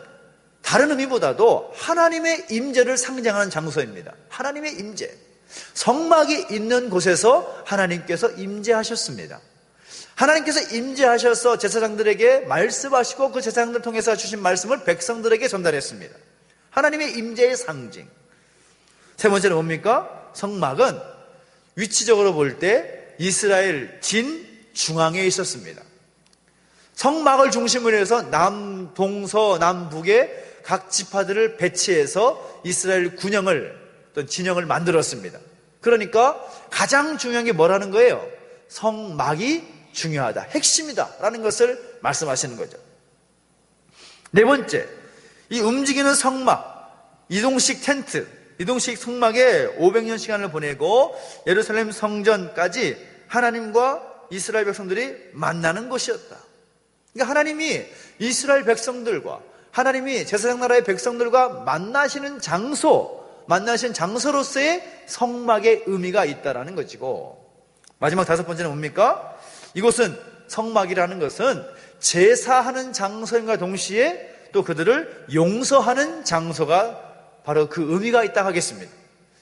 다른 의미보다도 하나님의 임재를 상징하는 장소입니다. 하나님의 임재. 성막이 있는 곳에서 하나님께서 임재하셨습니다. 하나님께서 임재하셔서 제사장들에게 말씀하시고 그 제사장들 통해서 주신 말씀을 백성들에게 전달했습니다. 하나님의 임재의 상징. 세 번째는 뭡니까? 성막은 위치적으로 볼 때 이스라엘 진 중앙에 있었습니다. 성막을 중심으로 해서 남동서 남북에 각 지파들을 배치해서 이스라엘 어떤 진영을 만들었습니다. 그러니까 가장 중요한 게 뭐라는 거예요? 성막이 중요하다, 핵심이다 라는 것을 말씀하시는 거죠. 네 번째, 이 움직이는 성막, 이동식 텐트, 이동식 성막에 500년 시간을 보내고 예루살렘 성전까지 하나님과 이스라엘 백성들이 만나는 곳이었다. 그러니까 하나님이 이스라엘 백성들과 하나님이 제사장 나라의 백성들과 만나시는 장소로서의 성막의 의미가 있다라는 것이고, 마지막 다섯 번째는 뭡니까? 이곳은 성막이라는 것은 제사하는 장소인과 동시에 또 그들을 용서하는 장소가 바로 그 의미가 있다 하겠습니다.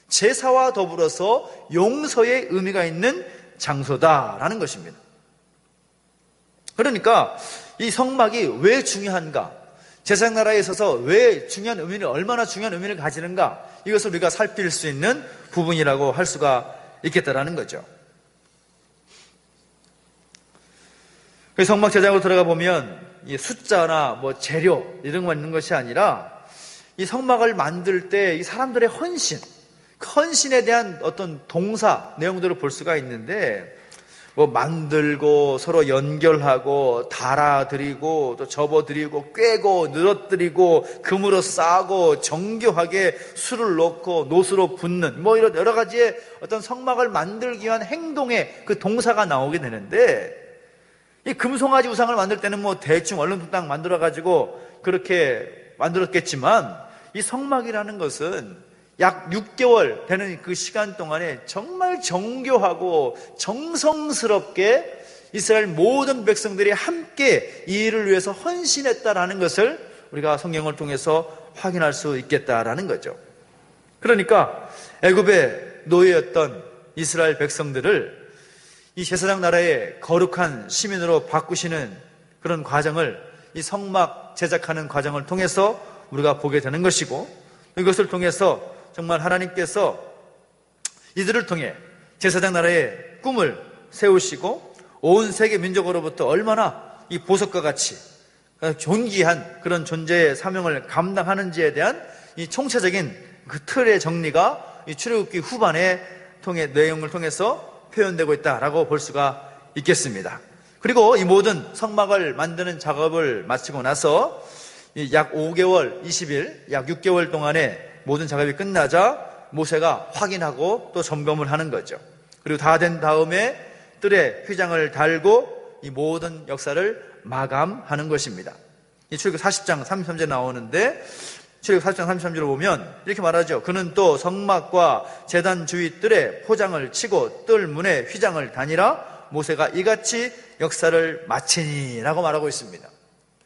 제사와 더불어서 용서의 의미가 있는 장소다라는 것입니다. 그러니까 이 성막이 왜 중요한가, 제사장 나라에 있어서 왜 중요한 의미를, 얼마나 중요한 의미를 가지는가, 이것을 우리가 살필 수 있는 부분이라고 할 수가 있겠다라는 거죠. 성막 제작으로 들어가 보면 이 숫자나 뭐 재료 이런 것만 있는 것이 아니라 이 성막을 만들 때 이 사람들의 헌신에 대한 어떤 동사 내용들을 볼 수가 있는데, 뭐 만들고 서로 연결하고 달아드리고 또 접어드리고 꿰고 늘어뜨리고 금으로 싸고 정교하게 술을 넣고 노수로 붓는 뭐 이런 여러 가지의 어떤 성막을 만들기 위한 행동의 그 동사가 나오게 되는데, 이 금송아지 우상을 만들 때는 뭐 대충 얼렁뚱땅 만들어가지고 그렇게 만들었겠지만, 이 성막이라는 것은 약 6개월 되는 그 시간 동안에 정말 정교하고 정성스럽게 이스라엘 모든 백성들이 함께 이 일을 위해서 헌신했다라는 것을 우리가 성경을 통해서 확인할 수 있겠다라는 거죠. 그러니까 애굽의 노예였던 이스라엘 백성들을 이 제사장 나라의 거룩한 시민으로 바꾸시는 그런 과정을, 이 성막 제작하는 과정을 통해서 우리가 보게 되는 것이고, 이것을 통해서 정말 하나님께서 이들을 통해 제사장 나라의 꿈을 세우시고 온 세계 민족으로부터 얼마나 이 보석과 같이 존귀한 그런 존재의 사명을 감당하는지에 대한 이 총체적인 그 틀의 정리가 이 출애굽기 후반의 내용을 통해서 표현되고 있다라고 볼 수가 있겠습니다. 그리고 이 모든 성막을 만드는 작업을 마치고 나서 약 5개월, 20일, 약 6개월 동안에 모든 작업이 끝나자 모세가 확인하고 또 점검을 하는 거죠. 그리고 다 된 다음에 뜰에 휘장을 달고 이 모든 역사를 마감하는 것입니다. 이 출애굽 40장 33절에 나오는데, 출애굽 40장 33절을 보면 이렇게 말하죠. 그는 또 성막과 제단 주위 뜰에 포장을 치고 뜰 문에 휘장을 다니라 모세가 이같이 역사를 마치니 라고 말하고 있습니다.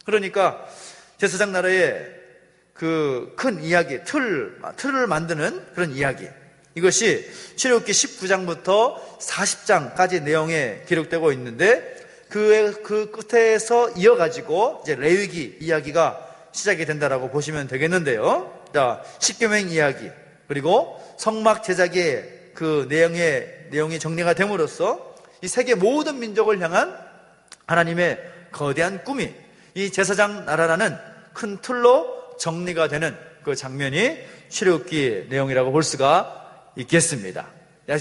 그러니까 제사장 나라의 그 큰 이야기, 틀을 만드는 그런 이야기, 이것이 출애굽기 19장부터 40장까지 내용에 기록되고 있는데, 그 끝에서 이어가지고 이제 레위기 이야기가 시작이 된다라고 보시면 되겠는데요. 자, 십계명 이야기, 그리고 성막 제작의 그 내용이 정리가 됨으로써 이 세계 모든 민족을 향한 하나님의 거대한 꿈이 이 제사장 나라라는 큰 틀로 정리가 되는 그 장면이 출애굽기 내용이라고 볼 수가 있겠습니다.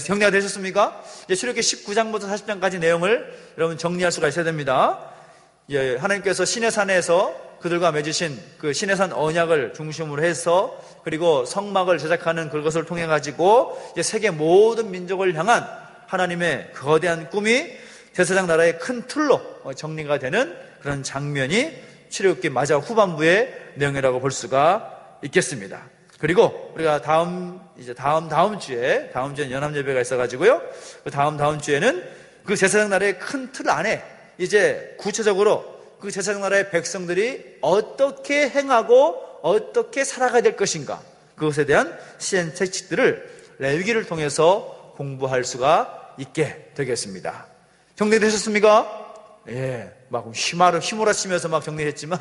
정리가 되셨습니까? 이제 출애굽기 19장부터 40장까지 내용을 여러분 정리할 수가 있어야 됩니다. 하나님께서 시내산에서 그들과 맺으신 그 시내산 언약을 중심으로 해서, 그리고 성막을 제작하는 그것을 통해 가지고 이제 세계 모든 민족을 향한 하나님의 거대한 꿈이 제사장 나라의 큰 틀로 정리가 되는 그런 장면이 출애굽기 마지막 후반부의 내용이라고 볼 수가 있겠습니다. 그리고 우리가 다음 주에는 연합예배가 있어가지고요. 그 다음 주에는 그 제사장 나라의 큰 틀 안에 이제 구체적으로 그 제사장 나라의 백성들이 어떻게 행하고 어떻게 살아가야 될 것인가, 그것에 대한 시행책칙들을 레위기를 통해서 공부할 수가 있게 되겠습니다. 정리되셨습니까? 예, 막 휘몰아치면서 막 정리했지만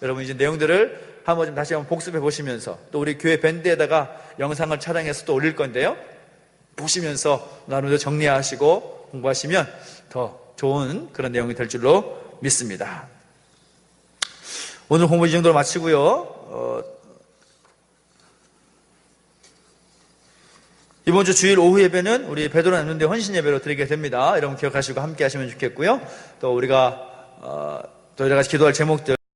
여러분 이제 내용들을 다시 한번 복습해 보시면서, 또 우리 교회 밴드에다가 영상을 촬영해서 또 올릴 건데요, 보시면서 나름대로 정리하시고 공부하시면 더 좋은 그런 내용이 될 줄로 믿습니다. 오늘 공부 이 정도로 마치고요. 이번 주 주일 오후 예배는 우리 베드로 나눔대 헌신 예배로 드리게 됩니다. 여러분 기억하시고 함께 하시면 좋겠고요. 또 우리가 또 여러 가지 기도할 제목들